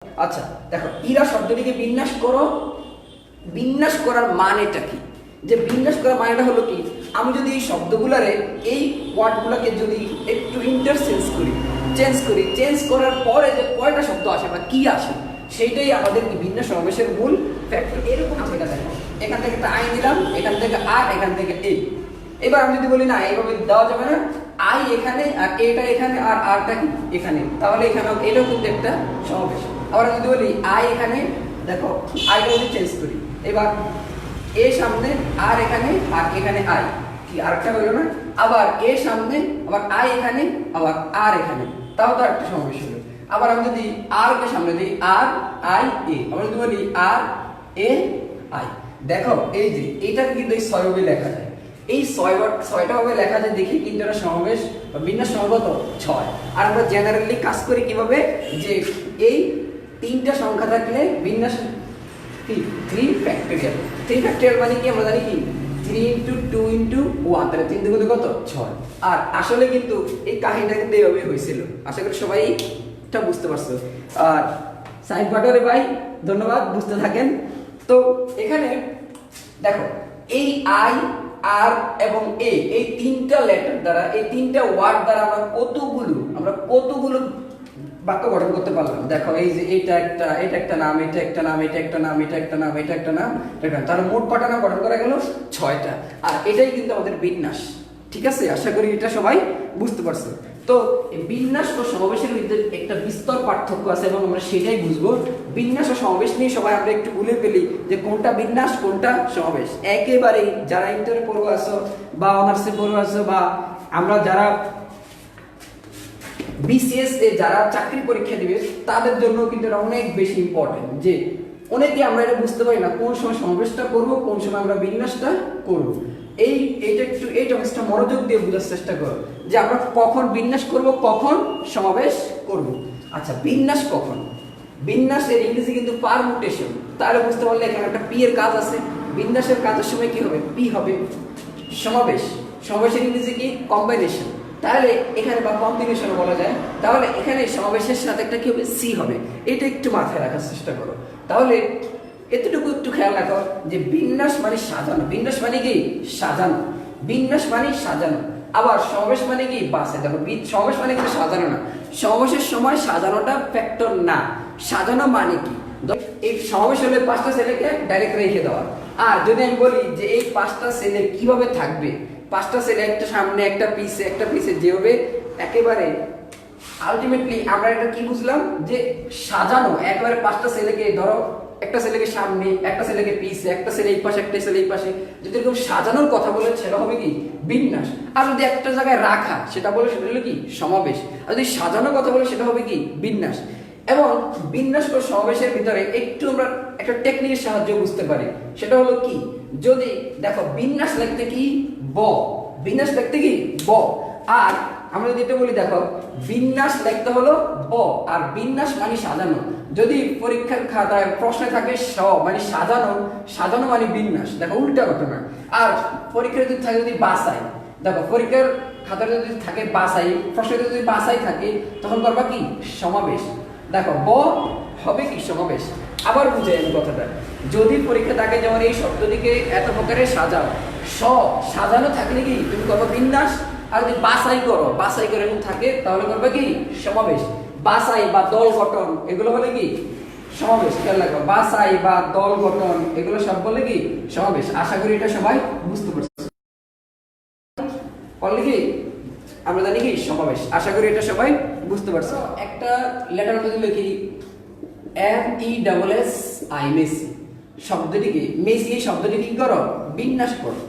আচ্ছা দেখো, ইরা শব্দটিকে বিন্যাস করো। বিন্যাস করার মানেটা কি? যে বিন্যাস করার মানেটা হলো কি, আমি যদি এই শব্দগুলারে এই ওয়ার্ডগুলোকে যদি একটু চেঞ্জ করার পরে যে কয়টা শব্দ আসে বা কি আসে, সেইটাই আমাদের কি বিন্যাস সমাবেশের মূল ফ্যাক্টর। এরকম এটা দেখো, এখান থেকে একটা আই দিলাম, এখান থেকে আর, এখান থেকে এই। এবার আমি যদি বলি না, এইভাবে দেওয়া যাবে না, আই এখানে আর এটা এখানে আর আরটা কি এখানে, তাহলে এখানে এটাও কিন্তু একটা সমাবেশ। আবার যদি বলি আই এখানে, দেখো আইটা যদি চেঞ্জ করি, এবার এ সামনে আর এখানে আর এখানে আই, কি আরেকটা হলো না? আবার এ সামনে, আবার আই এখানে, আবার আর এখানে, তাও তো একটা সমাবেশ হলো। আবার আমি যদি আর কে সামনে দিই, আর আই এ, আবার যদি বলি আর এ আই, দেখো এই যে এইটাকে কিন্তু এই ছয়ভাবে লেখা যায়। এই ছয়টা ভাবে লেখা যায়, দেখি কিন্তু এটা সমাবেশ বা বিন্যাস সমাগত ছয়। আর আমরা জেনারেলি কাজ করি কিভাবে, যে এই তিনটা সংখ্যা থাকলে বিন্যাস কি 3 ফ্যাক্টোরিয়াল। 3 ফ্যাক্টোরিয়াল মানে কি আমরা জানি কি 3 ইন্টু 2 ইন্টু 1, তাহলে 3 দুগুণে কত 6। আর আসলে কিন্তু এই কাহিনীটা কিন্তু এইভাবে হয়েছিল। আশা করি সবাই এটা বুঝতে পারছো। আর সাইড বাটরে ভাই ধন্যবাদ, বুঝতে থাকেন। তো এখানে দেখো, এই আই আর এবং এ, এই তিনটা লেটার দ্বারা, এই তিনটা ওয়ার্ড দ্বারা আমরা কতগুলো বাক্য গঠন করতে পারলাম। দেখো এই যে এটা একটা নাম, এটা একটা নাম, এটা একটা নাম, এটা একটা নাম, এটা একটা নাম, তাহলে মোট কটা নাম গঠন করা গেল 6টা। আর এটাই কিন্তু আমাদের বিন্যাস। ঠিক আছে, আশা করি এটা সবাই বুঝতে পারছো। তো এই বিন্যাস ও সমাবেশের মধ্যে একটা বিস্তর পার্থক্য আছে এবং আমরা সেটাই বুঝবো। বিন্যাস ও সমাবেশ নিয়ে সবাই আমরা একটু ভুলে ফেলি যে কোনটা বিন্যাস কোনটা সমাবেশ। একেবারেই যারা ইন্টারে পড়বো আছো বা অনার্সে পড়বো আছো, বা আমরা যারা বিসিএস এ যারা চাকরি পরীক্ষা দিবে, তাদের জন্য কিন্তু এটা অনেক বেশি ইম্পর্টেন্ট। যে অনেকে আমরা এটা বুঝতে পারি না কোন সময় সমাবেশটা করব, কোন সময় আমরা বিন্যাসটা করব। এইটা একটু এই টপিকটা মনোযোগ দিয়ে বোঝার চেষ্টা করো যে আমরা কখন বিন্যাস করব, কখন সমাবেশ করব। আচ্ছা, বিন্যাস কখন? বিন্যাসের ইংরেজি কিন্তু পারমুটেশন। তাহলে বুঝতে পারলে এখানে একটা পি এর কাজ আছে। বিন্যাসের কাজের সময় কি হবে? পি হবে। সমাবেশের ইংরেজি কি? কম্বাইনেশন। তাহলে এখানে বা কম্বিনেশন বলা যায়। তাহলে এখানে সমাবেশের সাথে একটা কি হবে? সি হবে। এটা একটু মাথায় রাখার চেষ্টা করো। তাহলে এতটুকু একটু খেয়াল রাখো যে বিন্যাস মানে সাজানো। বিন্যাস মানে কি? সাজানো। বিন্যাস মানে সাজানো। আবার সমাবেশ মানে কি? বাসে। দেখো, সমাবেশ মানে কিন্তু সাজানো না। সমাবেশের সময় সাজানোটা ফ্যাক্টর না। সাজানো মানে কি? এই সমাবেশ হলে 5টা ছেলেকে ডাইরেক্ট রেখে দেওয়া। আর যদি আমি বলি যে এই 5টা ছেলে কিভাবে থাকবে, 5টা ছেলে একটা সামনে একটা পিছে যেভাবে একেবারে আলটিমেটলি আমরা এটা কি বুঝলাম যে সাজানো। একেবারে 5টা ছেলেকে ধরো, একটা ছেলেকে সামনে, একটা ছেলেকে পিছে, একটা ছেলে এই পাশে, একটা ছেলে এই পাশে, যদি এরকম সাজানোর কথা বলে সেটা হবে কি? বিন্যাস। আর যদি একটা জায়গায় রাখা সেটা বলে সেটা হলো কি? সমাবেশ। আর যদি সাজানোর কথা বলে সেটা হবে কি? বিন্যাস। এবং বিন্যাস ও সমাবেশের ভিতরে একটু আমরা একটা টেকনিকের সাহায্যে বুঝতে পারি। সেটা হলো কি, যদি দেখো বিন্যাস লিখতে কি? ব। বিন্যাস লিখতে কি? ব। আর আমরা যদি এটা বলি, দেখো বিন্যাস লিখতে হলো ব, আর বিন্যাস মানে সাজানো। যদি পরীক্ষার খাতায় প্রশ্নে থাকে স মানে সাজানো, সাজানো মানে বিন্যাস, দেখো উল্টা ঘটনা। আর পরীক্ষায় যদি থাকে যদি বাসাই, দেখো পরীক্ষার খাতায় যদি থাকে বাসাই, প্রশ্নে যদি বাসাই থাকে, তখন করবা কি? সমাবেশ। দেখো ব হবে কি? সমাবেশ। আবার বুঝে আমি কথাটা, যদি পরীক্ষা থাকে যেমন এই শব্দটিকে এত প্রকারে সাজাও, সাজানো থাকলে কি তুমি করবে? বিন্যাস। আর যদি বাছাই করে এরকম থাকে, তাহলে করবে কি? সমাবেশ। বাছাই বা দল গঠন এগুলো হলে কি? সমাবেশ। খেয়াল রাখো, বাছাই বা দল গঠন এগুলো সব বলে কি? সমাবেশ। আশা করি এটা সবাই বুঝতে পারছো। বললে কি আমরা জানি কি? সমাবেশ। আশা করি এটা সবাই বুঝতে পারছো। একটা লেটার মধ্যে লিখি MESSI, মেসি শব্দটিকে, মেসি এই শব্দটিকে কি করো? বিন্যাস করো।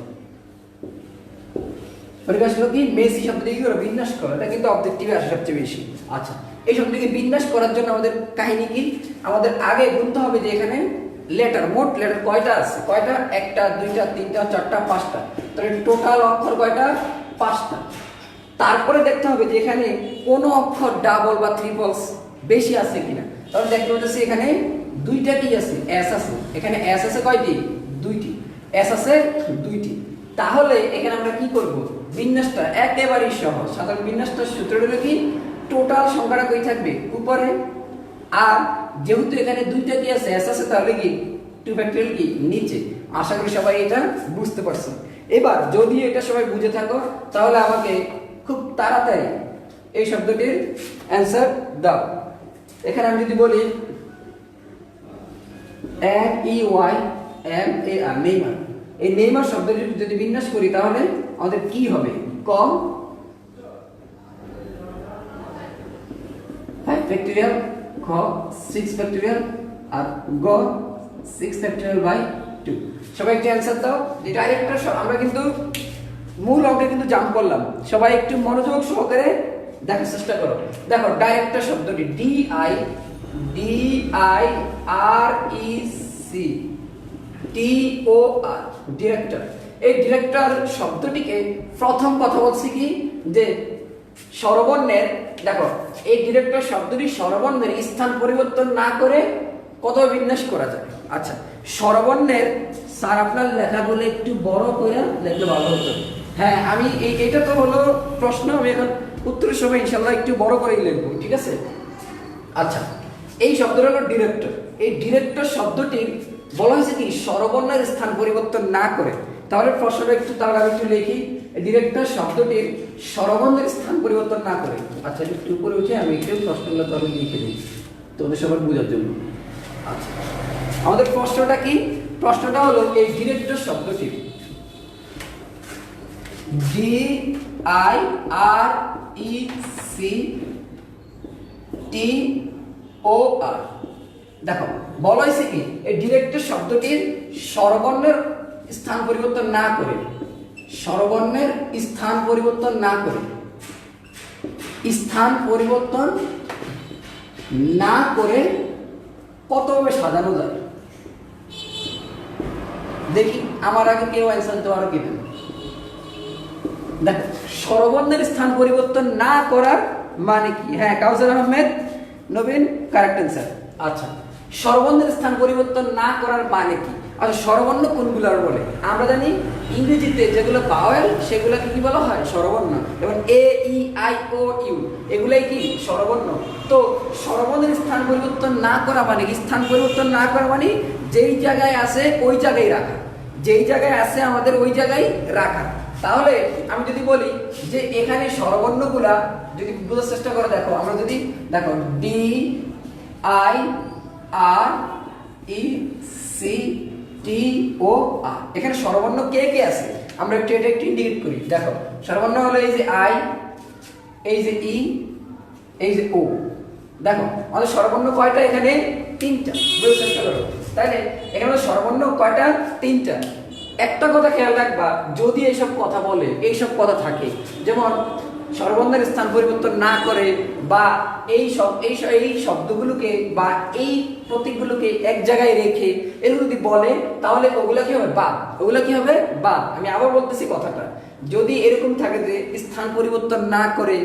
পরিবেশ হলো কি? মেসি শব্দটিকে কি করো? বিন্যাস করো। এটা কিন্তু অবজেক্টিভে আসে সবচেয়ে বেশি। আচ্ছা, এই শব্দটিকে বিন্যাস করার জন্য আমাদের কাহিনী কি? আমাদের আগে গুনতে হবে যে এখানে লেটার, মোট লেটার কয়টা আছে? কয়টা? 1টা 2টা 3টা 4টা 5টা। তাহলে টোটাল অক্ষর কয়টা? 5টা। তারপরে দেখতে হবে যে এখানে কোন অক্ষর ডাবল বা ট্রিপলস বেশি আছে কিনা। তাহলে দেখতে পাচ্ছি এখানে 2টা কি আছে? এস আছে। এখানে এস আছে কয়টি? 2টি। এস আছে 2টি। তাহলে এখানে আমরা কি করব? বিন্যাসটা একেবারেই সহজ। সাধারণ বিন্যাসটার সূত্র হলো কি? টোটাল সংখ্যাটা কই থাকবে? উপরে। আর যেহেতু এখানে দুইটা কি আছে এস আছে, তাহলে কি 2 ফ্যাক্টরিয়াল কি নিচে। আশা করি সবাই এটা বুঝতে পারছো। এবার যদি এটা সবাই বুঝে থাকো তাহলে আমাকে খুব তাড়াতাড়ি এই শব্দটির অ্যান্সার দাও। এখানে আমি যদি বলি NEYMAR, নেইমার, এই নেইমার শব্দটি যদি বিন্যাস করি তাহলে আমাদের কি হবে? ক 5 ফ্যাক্টরিয়াল, খ 6 ফ্যাক্টরিয়াল, আর গ 6 ফ্যাক্টরিয়াল বাই 2। সবাই একটু অ্যান্সার দাও। যে ডাইরেক্টর আমরা কিন্তু মূল অঙ্কে কিন্তু জাম্প করলাম, সবাই একটু মনোযোগ সহকারে দেখার চেষ্টা করো। দেখো ডাইরেক্টর শব্দটি DIRECTOR, ডিরেক্টর। এই ডিরেক্টর শব্দটিকে প্রথম কথা বলছি কি যে স্বরবর্ণের, দেখো এই ডিরেক্টর শব্দটি স্বরবর্ণের স্থান পরিবর্তন না করে কত বিন্যাস করা যায়। আচ্ছা, স্বরবর্ণের স্যার আপনার লেখাগুলো একটু বড় করে লিখলে ভালো হতো। হ্যাঁ, আমি এটা তো হলো প্রশ্ন, আমি এখন উত্তরের সময় ইনশাল্লাহ একটু বড় করেই লিখবো, ঠিক আছে? আচ্ছা, এই শব্দটা হলো ডিরেক্টর। এই ডিরেক্টর শব্দটির বলা হয়েছে কি স্বরবর্ণের স্থান পরিবর্তন না করে। তাহলে প্রশ্নটা একটু তাহলে আমি একটু লিখি, ডিরেক্টর শব্দটির স্বরবর্ণের স্থান পরিবর্তন না করে। আচ্ছা, একটু উপরে উঠে আমি একটু প্রশ্নগুলো তাহলে লিখে দিই তোদের সবার বোঝার জন্য। আচ্ছা, আমাদের প্রশ্নটা কি? প্রশ্নটা হলো এই ডিরেক্টর শব্দটি DIRECTOR, দেখো বলা হয়েছে কি এই ডিরেক্টর শব্দটির স্বরবর্ণের স্থান পরিবর্তন না করে, স্বরবর্ণের স্থান পরিবর্তন না করে, স্থান পরিবর্তন না করে কতভাবে সাজানো যায়? দেখি আমার আগে কেউ অ্যান্সার দিতে পারো কিনা। দেখো স্বরবর্ণের স্থান পরিবর্তন না করার মানে কি? হ্যাঁ, কাউসার আহমেদ নবীন, কারেক্ট অ্যান্সার। আচ্ছা, স্বরবর্ণের স্থান পরিবর্তন না করার মানে কি? আচ্ছা, স্বরবর্ণ কোনগুলোর বলে? আমরা জানি ইংরেজিতে যেগুলো ভাওয়েল সেগুলোকে কি বলা হয়? স্বরবর্ণ। এবং AEIOU এগুলাই কি স্বরবর্ণ। তো স্বরবর্ণের স্থান পরিবর্তন না করা মানে কি? স্থান পরিবর্তন না করা মানে যেই জায়গায় আছে ওই জায়গায় রাখা, যেই জায়গায় আছে আমাদের ওই জায়গায় রাখা। তাহলে আমি যদি বলি যে এখানে স্বরবর্ণগুলা যদি বোঝার চেষ্টা করে, দেখো আমরা যদি দেখো DIRECTOR, এখানে স্বরবর্ণ কে কে আছে আমরা একটু এটা একটু ইন্ডিকেট করি। দেখো স্বরবর্ণ হলো এই যে I, এই যে E, এই যে O। দেখো আমাদের স্বরবর্ণ কয়টা? এখানে 3টা। বোঝার চেষ্টা করো। তাইলে এখানে স্বরবর্ণ কয়টা? 3টা। একটা কথা খেয়াল রাখবা, যদি এইসব কথা বলে, এইসব কথা থাকে, যেমন স্বরবর্ণের স্থান পরিবর্তন না করে বা এই শব্দগুলোকে বা এই প্রতীকগুলোকে এক জায়গায় রেখে এগুলো যদি বলে তাহলে ওগুলা কি হবে? বাদ। ওগুলা কি হবে? বাদ। আমি আবার বলতেছি কথাটা, যদি এরকম থাকে যে স্থান পরিবর্তন না করে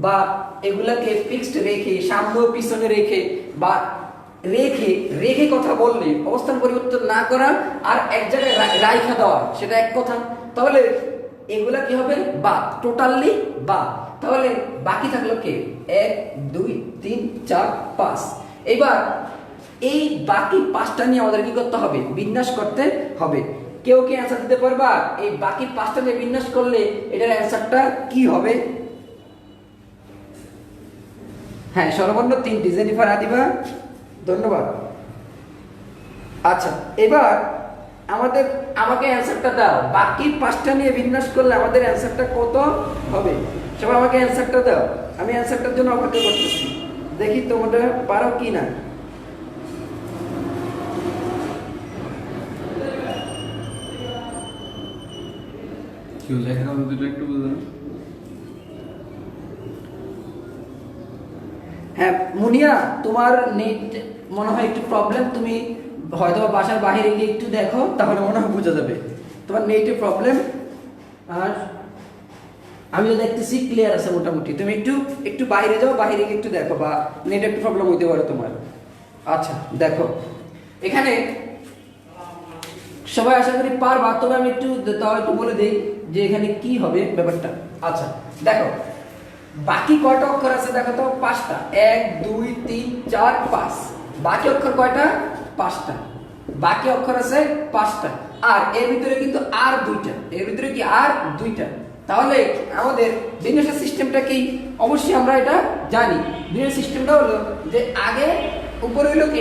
বা এগুলাকে ফিক্সড রেখে, সামনে পিছনে রেখে বা রেখে কথা বললে, অবস্থান পরিবর্তন না করা আর এক জায়গায় রাইখা দেওয়া, সেটা এক কথা। তাহলে এগুলা কি হবে? বাদ, টোটালি বাদ। তাহলে বাকি থাকলো কে? 1 2 3 4 5। এবার এই বাকি 5টা নিয়ে আমাদের কি করতে হবে? বিন্যাস করতে হবে। কেউ কি অ্যান্সার দিতে পারবা এই বাকি 5টা নিয়ে বিন্যাস করলে এটার অ্যান্সারটা কি হবে? হ্যাঁ, সর্বর্ণ 3টি। জেনিফার আদিবা, ধন্যবাদ। আচ্ছা, এবার আমাকে অ্যান্সারটা দাও, বাকি 5টা নিয়ে বিন্যাস করলে আমাদের অ্যান্সারটা কত হবে? সবাই আমাকে অ্যান্সারটা দাও, আমি অ্যান্সারটার জন্য অপেক্ষা করতেছি। দেখি তোমরা পারো কি না। হ্যাঁ মুনিয়া, তোমার নেট মনে হয় একটু প্রবলেম, তুমি হয়তো বাসার বাইরে গিয়ে একটু দেখো, তাহলে মনে হয় বোঝা যাবে তোমার নেটের প্রবলেম। আর আমিও দেখতেছি ক্লিয়ার আছে মোটামুটি। তুমি একটু বাইরে যাও, বাইরে গিয়ে একটু দেখো, বা নেট একটু প্রবলেম হইতে পারে তোমার। আচ্ছা দেখো, এখানে সবাই আশা করি পারবা, তবে আমি একটু বলে দিই যে এখানে কি হবে ব্যাপারটা। আচ্ছা দেখো, বাকি কয়টা অক্ষর আছে দেখো তো? 5টা। 1 2 3 4 5। বাকি অক্ষর কয়টা? 5টা। বাকি অক্ষর আছে 5টা, আর এর ভিতরে কিন্তু আর 2টা, এর ভিতরে কি আর 2টা। তাহলে আমাদের বিন্যাস সিস্টেমটা কি? অবশ্যই আমরা এটা জানি। বিন্যাস সিস্টেমটা হলো যে আগে উপরে হলো কি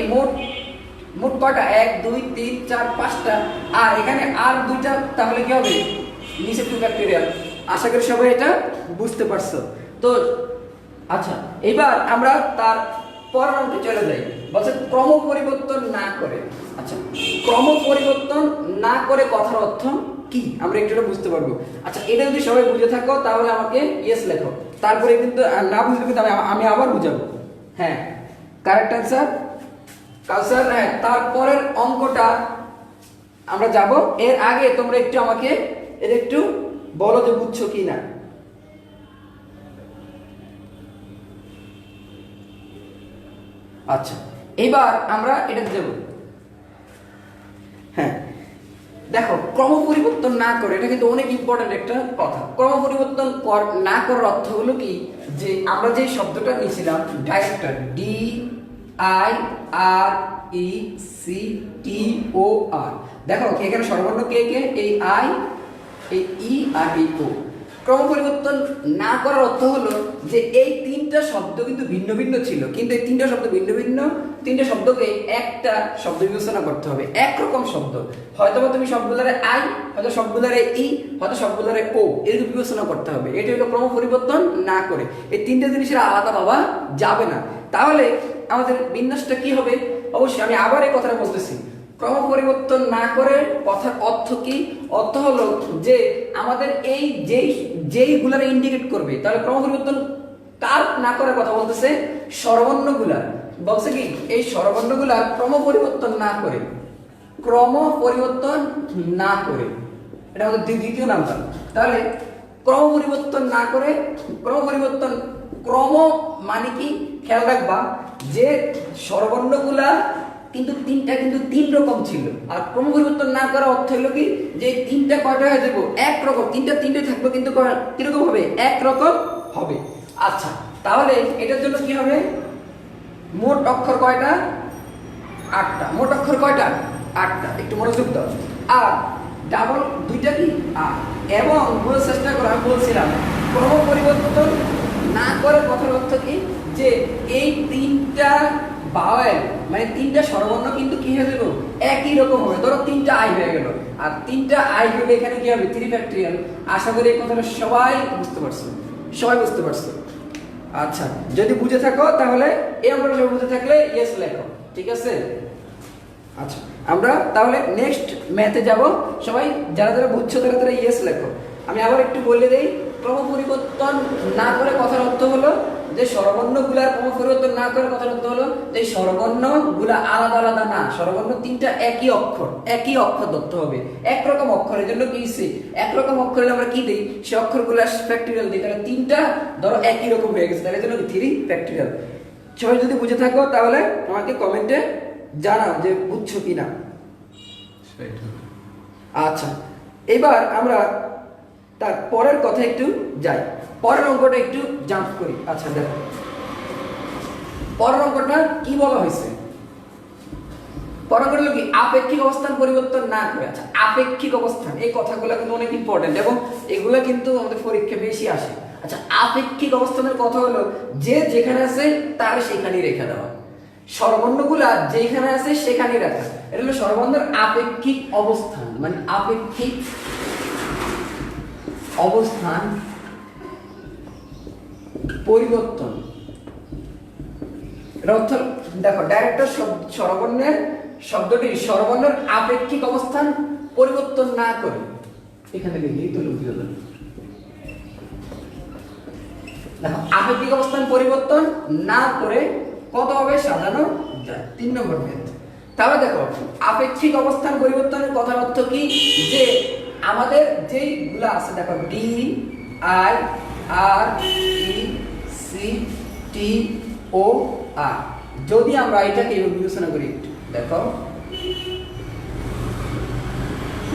মোট কয়টা? 1 2 3 4 5টা, আর এখানে আর 2টা, তাহলে কি হবে? নিচে 2 ফ্যাক্টরিয়াল। আশা করি সবাই এটা বুঝতে পারছো। তো আচ্ছা, এবার আমরা তার পরের অঙ্কে চলে যাই। বলছে ক্রম পরিবর্তন না করে। আচ্ছা, ক্রম পরিবর্তন না করে কথার অর্থ কি আমরা একটু বুঝতে পারবো। আচ্ছা, এটা যদি সবাই বুঝে থাকো তাহলে আমাকে ইয়েস লেখো, তারপরে কিন্তু না বুঝলে কিন্তু আমি আবার বুঝাবো। হ্যাঁ, কারেক্ট অ্যান্সার কাউসার। হ্যাঁ, তারপরের অঙ্কটা আমরা যাব। এর আগে তোমরা একটু আমাকে এটা একটু বলো যে বুঝছো কি না। আচ্ছা, এবার আমরা এটা দেব। হ্যাঁ, দেখো ক্রম পরিবর্তন না করে, এটা কিন্তু অনেক ইম্পর্টেন্ট একটা কথা। ক্রম পরিবর্তন না করার অর্থ হলো কি, যে আমরা যে শব্দটা নিয়েছিলাম ডাইরেক্টর, DIRECTOR, দেখো এখানে সর্বর্ণ কে কে? এই আই, এই ই আর এই ও। ক্রম পরিবর্তন না করার অর্থ হলো যে এই 3টা শব্দ কিন্তু ভিন্ন ভিন্ন ছিল, কিন্তু এই 3টা শব্দ ভিন্ন ভিন্ন, 3টা শব্দকে একটা শব্দ বিবেচনা করতে হবে, একরকম শব্দ। হয়তো তুমি সবগুলোরে আই, হয়তো সবগুলোরে ই, হয়তো সবগুলোরে ও, এরকম বিবেচনা করতে হবে। এটা হলো ক্রম পরিবর্তন না করে। এই 3টা জিনিসের আলাদা ভাবা যাবে না। তাহলে আমাদের বিন্যাসটা কি হবে? অবশ্যই আমি আবার এই কথাটা বলতেছি, ক্রম পরিবর্তন না করে কথার অর্থ কি? অর্থ হলো যে আমাদের এই যেইগুলার ইন্ডিকেট করবে, তাহলে ক্রম পরিবর্তন কার না করে কথা বলতেছে? স্বরবর্ণগুলা। বলছে কি এই স্বরবর্ণগুলা ক্রম পরিবর্তন না করে, ক্রম পরিবর্তন না করে, এটা আমাদের দ্বিতীয় নাম্বার। তাহলে ক্রম পরিবর্তন না করে, ক্রম পরিবর্তন, ক্রম মানে কি? খেয়াল রাখবা যে স্বরবর্ণগুলা কিন্তু 3টা কিন্তু 3 রকম ছিল, আর ক্রম পরিবর্তন না করার অর্থ হলো কি যে 3টা কয়টা হয়ে যাবে? একরকম। 3টা থাকবে কিন্তু কিরকম হবে? একরকম হবে। আচ্ছা, তাহলে এটার জন্য কি হবে? মোট অক্ষর কয়টা? 8টা। মোট অক্ষর কয়টা? 8টা। একটু মনোযোগ দাও। আর ডাবল 2টা কি? আর। এবং বোঝার চেষ্টা করো, আমি বলছিলাম ক্রম পরিবর্তন না করে কথার অর্থ কি, যে এই 3টা ভাওয়েল মানে 3টা স্বরবর্ণ কিন্তু কি হয়ে যাবে? একই রকম হবে। ধরো 3টা আই হয়ে গেল, আর 3টা আই হলে এখানে কি হবে? 3 ফ্যাক্টরিয়াল। আশা করি এই কথাটা সবাই বুঝতে পারছো, সবাই বুঝতে পারছো। আচ্ছা, যদি বুঝে থাকো তাহলে এই অঙ্কটা সবাই বুঝে থাকলে ইয়েস লেখো, ঠিক আছে? আচ্ছা, আমরা তাহলে নেক্সট ম্যাথে যাব। সবাই যারা যারা বুঝছো তারা তারা ইয়েস লেখো। আমি আবার একটু বলে দেই, ক্রম পরিবর্তন না করে কথার অর্থ হলো যে স্বরবর্ণগুলার ক্রম পরিবর্তন না করে কথার অর্থ হলো যে স্বরবর্ণগুলা আলাদা আলাদা না, স্বরবর্ণ 3টা একই অক্ষর, একই অক্ষর ধরতে হবে, একরকম অক্ষরের জন্য কি হইছে? একরকম অক্ষরে আমরা কি দেই? সে অক্ষরগুলো ফ্যাক্টরিয়াল দিই। তাহলে 3টা ধরো একই রকম হয়ে গেছে, তাহলে জন্য 3 ফ্যাক্টরিয়াল। সবাই যদি বুঝে থাকো তাহলে আমাকে কমেন্টে জানাও যে বুঝছো কিনা। আচ্ছা, এবার আমরা তার পরের কথা একটু যাই, পরের অঙ্কটা একটু জাম্প করি। আচ্ছা দেখো পরের অঙ্কটা কি বলা হয়েছে। পরের অঙ্কটা কি? আপেক্ষিক অবস্থান পরিবর্তন না করে। আচ্ছা, আপেক্ষিক অবস্থান, এই কথাগুলো কিন্তু অনেক ইম্পর্টেন্ট এবং এগুলো কিন্তু আমাদের পরীক্ষা বেশি আসে। আচ্ছা, আপেক্ষিক অবস্থানের কথা হলো যে যেখানে আছে তার সেখানেই রেখে দেওয়া, স্বরবর্ণগুলা যেখানে আছে সেখানেই রাখা। এটা হলো স্বরবর্ণের আপেক্ষিক অবস্থান, মানে আপেক্ষিক অবস্থান পরিবর্তন। এটা অর্থ দেখো ডাইরেক্টর স্বরবর্ণের শব্দটি স্বরবর্ণের আপেক্ষিক অবস্থান পরিবর্তন না করে, এখানে লিখলেই তো লিখতে হবে। দেখো আপেক্ষিক অবস্থান পরিবর্তন না করে কত হবে? সাজানো যায়। 3 নম্বর ম্যাথ। তাহলে দেখো আপেক্ষিক অবস্থান পরিবর্তনের কথার অর্থ কি, যে আমাদের যেইগুলা আছে দেখো DIRECTOR, যদি আমরা এটাকে বিবেচনা করি, দেখো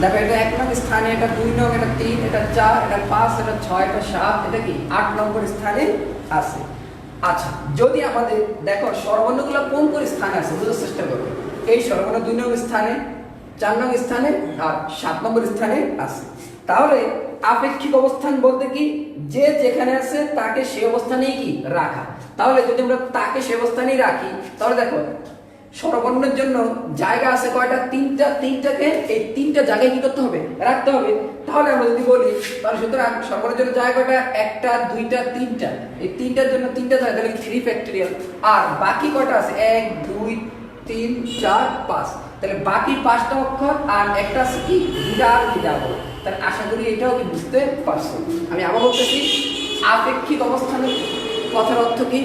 দেখো এটা 1 নং স্থানে, এটা 2 নং, এটা 3, এটা 4, এটা 5, এটা 6, এটা 7, এটা কি 8 নম্বর স্থানে আছে। আচ্ছা, যদি আমাদের দেখো স্বরবর্ণগুলো কোন কোন স্থানে আছে বুঝার চেষ্টা করো। এই স্বরবর্ণ 2 নং স্থানে, 4 নং স্থানে আর 7 নম্বর স্থানে আছে। তাহলে আপেক্ষিক অবস্থান বলতে কি, যে যেখানে আছে তাকে সেই অবস্থানেই কি রাখা। তাহলে যদি আমরা তাকে সেই অবস্থানেই রাখি, তাহলে দেখো স্বরবর্ণের জন্য জায়গা আছে কয়টা, তিনটাকে এই 3টা জায়গায় কি করতে হবে, রাখতে হবে। তাহলে আমরা যদি বলি, তাহলে সুতরাং স্বরবর্ণের জন্য জায়গা কয়টা, 1টা 2টা 3টা, এই 3টার জন্য 3টা জায়গা, তাহলে 3 ফ্যাক্টরিয়াল। আর বাকি কয়টা আছে, 1 2 3 4 5, তাহলে বাকি 5টা অক্ষর আর একটা আছে কি বিরাট। তাহলে আশা করি এটাও কি বুঝতে পারছো। আমি আবার বলতেছি, আপেক্ষিক অবস্থানের কথার অর্থ কি,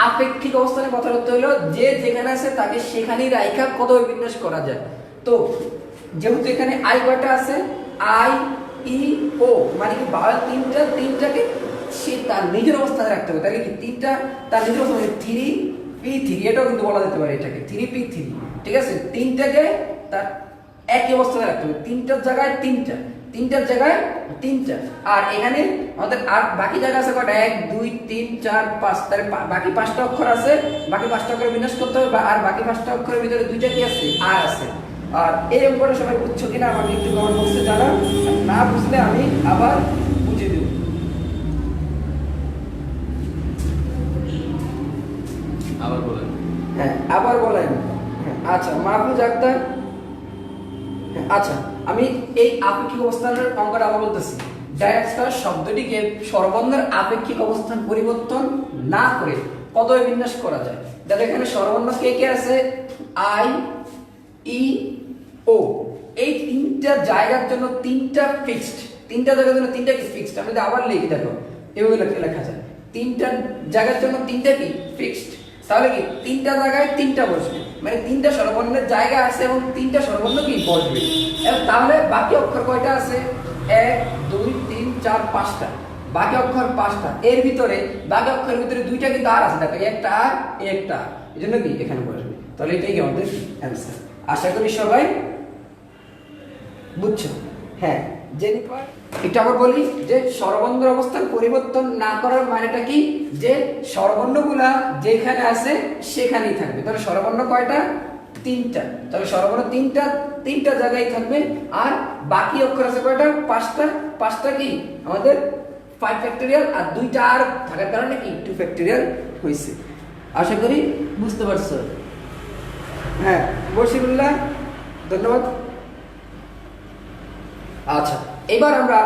আপেক্ষিক অবস্থানের কথার অর্থ হলো যে যেখানে আছে তাকে সেখানেই রাইখা কতভাবে বিন্যাস করা যায়। তো যেহেতু এখানে আই কয়টা আছে, আই ই ও, মানে কি বাউল তিনটাকে সে তার নিজের অবস্থানে রাখতে হবে। তাহলে কি 3টা তার নিজের অবস্থানে, 3p3, এটাও কিন্তু বলা যেতে পারে এটাকে 3p3, ঠিক আছে। 3টাকে তার একই অবস্থানে রাখতে হবে, 3টার জায়গায় 3টার জায়গায় 3টা। আর এখানে আমাদের আর বাকি জায়গা আছে কয়টা, 1 2 3 4 5, তাহলে বাকি 5টা অক্ষর আছে, বাকি 5টা অক্ষর বিন্যাস করতে হবে। আর বাকি 5টা অক্ষরের ভিতরে 2টা কি আছে, আর আছে। আর এই অঙ্কটা সবাই বুঝছো কিনা আমাকে একটু কমেন্ট বক্সে জানাও, না বুঝলে আমি আবার বুঝিয়ে দেব। আবার বলেন। হ্যাঁ, আবার বলেন। আচ্ছা, মাহফুজ আক্তার। আচ্ছা, আমি এই আপেক্ষিক অবস্থানের অঙ্কটা আবার বলতেছি। ডায়াস্টার শব্দটিকে স্বরবর্ণের আপেক্ষিক অবস্থান পরিবর্তন না করে কতভাবে বিন্যাস করা যায়। দেখো এখানে স্বরবর্ণ কে কে আছে, আই ই ও, এই 3টা জায়গার জন্য 3টা ফিক্সড, 3টা জায়গার জন্য 3টা কি ফিক্সড। আমি যদি আবার লিখি, দেখো এভাবে লেখা যায়, 3টা জায়গার জন্য 3টা কি ফিক্সড। তাহলে কি 3টা জায়গায় 3টা বসবে, মানে 3টা স্বরবর্ণের জায়গা আছে এবং 3টা স্বরবর্ণ কি বসবে। তাহলে বাকি অক্ষর কয়টা আছে, 1 2 3 4 5টা, বাকি অক্ষর 5টা। এর ভিতরে বাকি অক্ষরের ভিতরে 2টা কিন্তু আর আছে, দেখো একটা আর একটা, এই জন্য কি এখানে বসবে। তাহলে এটাই কি আমাদের অ্যান্সার। আশা করি সবাই বুঝছো। হ্যাঁ, জেনিফার, এটা আবার বলি যে স্বরবর্ণের অবস্থান পরিবর্তন না করার মানেটা কি, যে স্বরবর্ণগুলা যেখানে আছে সেখানেই থাকবে। তাহলে স্বরবর্ণ কয়টা, 3টা, তাহলে স্বরবর্ণ 3টা জায়গায় থাকবে। আর বাকি অক্ষর আছে কয়টা, 5টা কি আমাদের 5 ফ্যাক্টরিয়াল, আর 2টা আর থাকার কারণে কি 2 ফ্যাক্টরিয়াল হয়েছে। আশা করি বুঝতে পারছো। হ্যাঁ, বশিরুল্লাহ, ধন্যবাদ। আচ্ছা, এবার আমরা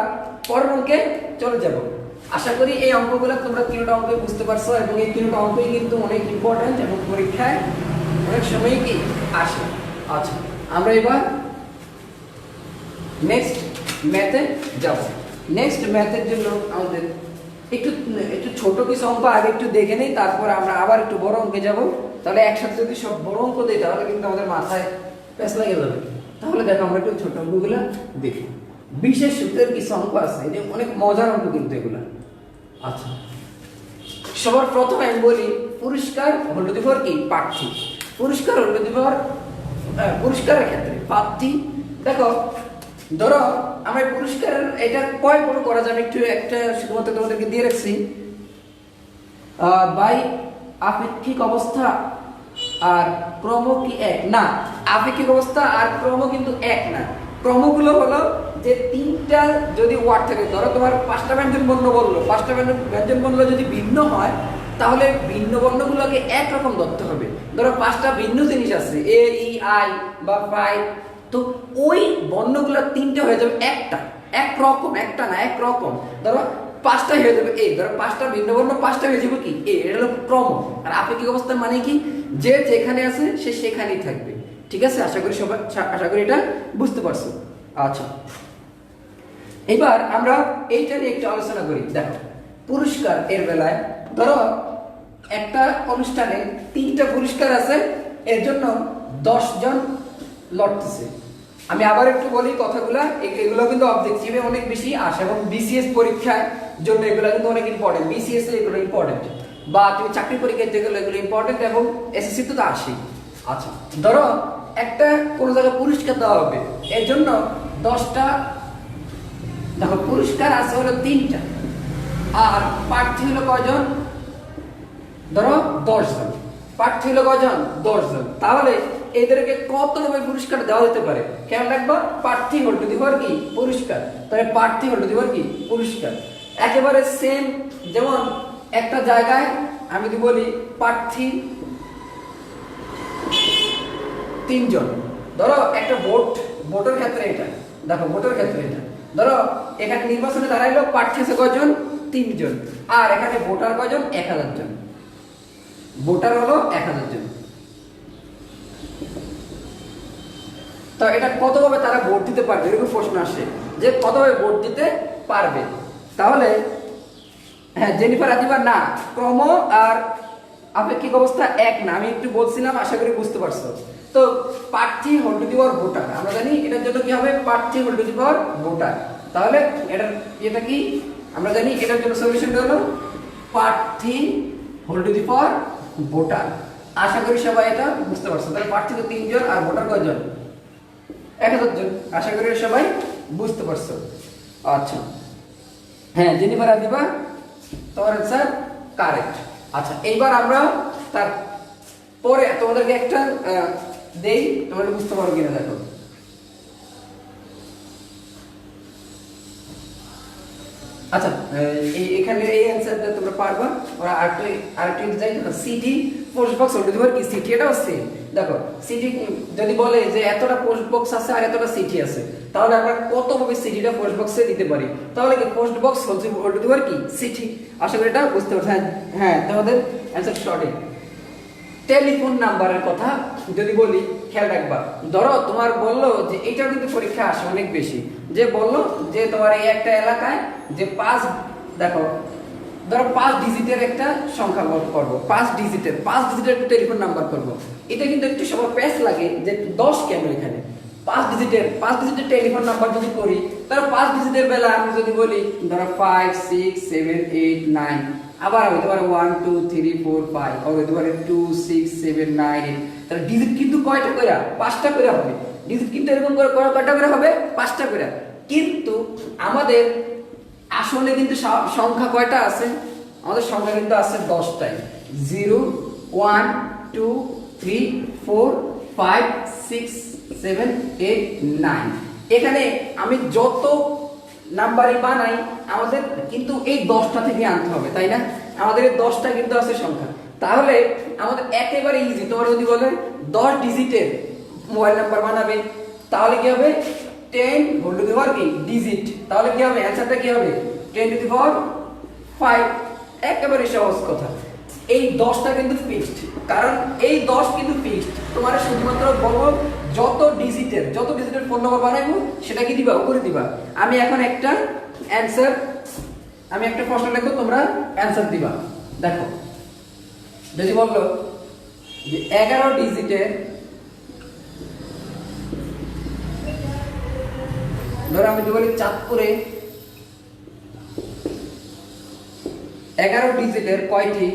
পরের অঙ্কে চলে যাব। আশা করি এই অঙ্কগুলো তোমরা 3টা অঙ্ক বুঝতে পারছো, এবং এই 3টা অঙ্কই কিন্তু অনেক ইম্পর্টেন্ট এবং পরীক্ষায় অনেক সময় কি আসে। আচ্ছা, আমরা এবার নেক্সট ম্যাথে যাব। নেক্সট ম্যাথের জন্য আমাদের একটু ছোট কিছু অঙ্ক আগে একটু দেখে নেই, তারপর আমরা আবার একটু বড় অঙ্কে যাব। তাহলে একসাথে যদি সব বড় অঙ্ক দিই তাহলে কিন্তু আমাদের মাথায় প্যাঁচ লেগে যাবে। তাহলে দেখো আমরা একটু ছোট অঙ্কগুলো দেখি। বিশেষ সূত্রের কিছু অঙ্ক আছে, যে অনেক মজার অঙ্ক কিন্তু এগুলা। আচ্ছা, সবার প্রথমে আমি বলি পুরস্কার হল দিবর কি প্রার্থী। পুরস্কার হল দিবর পুরস্কারের ক্ষেত্রে প্রার্থী। দেখো ধরো আমরা পুরস্কার এটা কয় বড় করা যাবে, একটু একটা শুধুমাত্র তোমাদেরকে দিয়ে রাখছি। বাই আপেক্ষিক অবস্থা আর ক্রম কি এক না, আপেক্ষিক অবস্থা আর ক্রম কিন্তু এক না। ক্রমগুলো হলো যে 3টা যদি ওয়ার্ড থাকে, ধরো তোমার 5টা ব্যঞ্জন বর্ণ বললো, 5টা ব্যঞ্জন বর্ণ যদি ভিন্ন হয় তাহলে ভিন্ন বর্ণগুলোকে একরকম ধরতে হবে। ধরো 5টা ভিন্ন জিনিস আছে, এ ই আই বা ফাই, তো ওই বর্ণগুলো 3টে হয়ে যাবে একরকম, একটা না একরকম। ধরো 5টা হয়ে যাবে এ, ধরো 5টা ভিন্ন বর্ণ 5টা হয়ে যাবে কি এ, এটা হলো ক্রম। আর আপেক্ষিক অবস্থা মানে কি, যে যেখানে আছে সে সেখানেই থাকবে। ঠিক আছে, আশা করি এটা বুঝতে পারছো। আচ্ছা, এবার আমরা এইটা নিয়ে একটু আলোচনা করি। দেখো পুরস্কার এর বেলায় ধরো একটা অনুষ্ঠানে 3টা পুরস্কার আছে, এর জন্য 10 জন লড়তেছে। আমি আবার একটু বলি কথাগুলা, এগুলো কিন্তু অবজেক্টিভে অনেক বেশি আসে এবং বিসিএস পরীক্ষার জন্য এগুলো কিন্তু অনেক ইম্পর্টেন্ট। বিসিএস এ এগুলো ইম্পর্টেন্ট, বা তুমি চাকরি পরীক্ষা দিতে গেলে এগুলো ইম্পর্টেন্ট, এবং এসএসসি তো আসে। আচ্ছা, ধরো একটা কোনো জায়গায় পুরস্কার দেওয়া হবে, এর জন্য 10টা দেখো পুরস্কার আছে হলো 3টা, আর প্রার্থী হলো কয়জন, ধরো 10 জন, প্রার্থী হলো কয়জন? 10 জন। তাহলে এদেরকে কতভাবে পুরস্কার দেওয়া যেতে পারে? কেমন রাখবা? প্রার্থী হোল টু দি পাওয়ার কি? পুরস্কার। তাহলে প্রার্থী হোল টু দি পাওয়ার কি? পুরস্কার। একেবারে সেম, যেমন একটা জায়গায় আমি যদি বলি প্রার্থী 3 জন, ধরো একটা ভোটের ক্ষেত্রে এটা দেখো, ভোটের ক্ষেত্রে এটা ধরো এখানে নির্বাচনে দাঁড়াইলো প্রার্থী আছে কয়জন? 3 জন। আর এখানে ভোটার কয়জন? 1000 জন। ভোটার হলো 1000 জন। তো এটা কতভাবে তারা ভোট দিতে পারবে, এরকম প্রশ্ন আসে যে কতভাবে ভোট দিতে পারবে। তাহলে হ্যাঁ, জেনিফার আদিবা না, ক্রম আর আপেক্ষিক অবস্থা এক না, আমি একটু বলছিলাম, আশা করি বুঝতে পারছো। তো প্রার্থী whole to the power voter, আমরা জানি এটার জন্য কি হবে? প্রার্থী whole to the power voter. তাহলে এটা কি আমরা জানি? এটার জন্য সলিউশন হলো প্রার্থী whole to the power voter. আশা করি সবাই এটা বুঝতে পারছো। তাহলে প্রার্থী তো 3 জন আর ভোটার কয়জন? 1000 জন। আশা করি সবাই বুঝতে পারছো। আচ্ছা হ্যাঁ, জেনিফার আদিবা, তোমার অ্যান্সার কারেক্ট। আচ্ছা, এইবার আমরা তার পরে তোমাদেরকে একটা দেই, তোমরা বুঝতে পারো কিনা দেখো। আচ্ছা, এখানে এই অ্যানসারটা তোমরা পারবা। ওরা আরেকটু যাই না, city post box whole to the power কি? সিটি, এটাও সেম। দেখো সিটি যদি বলে যে এতটা পোস্ট বক্স আছে আর এতটা সিটি আছে, তাহলে আমরা কতভাবে সিটিটা পোস্ট বক্সে দিতে পারি? তাহলে কি post box whole to the power কি? সিটি। আশা করি এটা বুঝতে পারছো। হ্যাঁ, তোমাদের অ্যানসার সঠিক। টেলিফোন নাম্বারের কথা যদি বলি, খেয়াল রাখবা। ধরো তোমার বললো যে এটাও কিন্তু পরীক্ষা আসে অনেক বেশি, যে বললো যে তোমার এই একটা এলাকায় যে 5, দেখো ধরো 5 ডিজিটের একটা সংখ্যা করবো, 5 ডিজিটের একটা টেলিফোন নাম্বার করবো। এটা কিন্তু একটু সবার প্যাচ লাগে যে 10 কেন এখানে? 5 ডিজিটের টেলিফোন নাম্বার যদি করি, তাহলে 5 ডিজিটের বেলা আমি যদি বলি ধরো 5 6 7 8 9, আবার হইতে পারে 1 2 3 4 5, আর হইতে পারে 2 6 7 9 8। তাহলে ডিজিট কিন্তু কয়টা কইরা? 5টা কইরা হবে। ডিজিট কিন্তু এরকম করে কয়টা করে হবে? 5টা কইরা। কিন্তু আমাদের আসলে কিন্তু সংখ্যা কয়টা আছে? আমাদের সংখ্যা কিন্তু আছে 10টাই। 0 1 2 3 4 5 6 7 8 9। এখানে আমি যত নাম্বারই বানাই, আমাদের কিন্তু এই 10টা থেকে আনতে হবে, তাই না? আমাদের এই 10টা কিন্তু আছে সংখ্যা। তাহলে আমাদের একেবারে ইজি। তোমরা যদি বলে 10 ডিজিটের মোবাইল নাম্বার বানাবে, তাহলে কি হবে? 10 হোল টু দি পাওয়ার কি? ডিজিট। তাহলে কি হবে? অ্যানসারটা কি হবে? 10 টু দি পাওয়ার 5। একেবারে সহজ কথা। এই 10টা কিন্তু ফিক্সড, কারণ এই 10 কিন্তু ফিক্সড। তোমার শুধুমাত্র বলবো যত ডিজিটের ফোন নাম্বার বানাইবো সেটা কি দিবা? উপরে দিবা। আমি এখন একটা প্রশ্ন লিখবো, তোমরা অ্যানসার দিবা। দেখো যদি বললো যে 11 ডিজিটের, ধরো আমি যদি বলি চাঁদপুরে 11 ডিজিটের কয়টি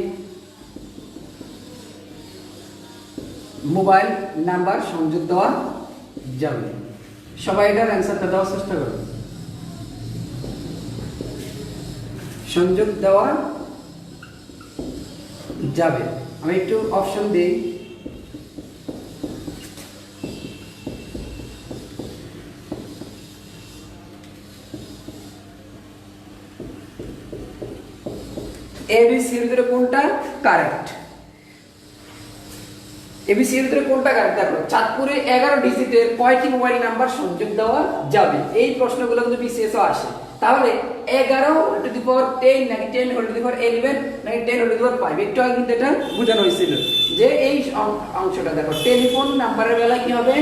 মোবাইল নাম্বার সংযোগ দেওয়া যাবে? সবাই এটার অ্যান্সারটা দেওয়ার চেষ্টা করো। সংযোগ দেওয়া যাবে। আমি একটু অপশন দিই। এবিসির ভিতরে কোনটা কারেক্ট? এবিসির ভিতরে কোনটা কারেক্ট? দেখো চাঁদপুরে 11 ডিজিটের কয়টি মোবাইল নাম্বার সংযোগ দেওয়া যাবে? এই প্রশ্নগুলো কিন্তু বিসিএসও আসে। তাহলে 11 হোল টু দি পাওয়ার 10 নাকি 10 হোল টু দি পাওয়ার 11 নাকি 10 হোল টু দি পাওয়ার 5? একটু আগে কিন্তু এটা বোঝানো হয়েছিল যে এই অংশটা দেখো, টেলিফোন নাম্বারের বেলায় কি হবে?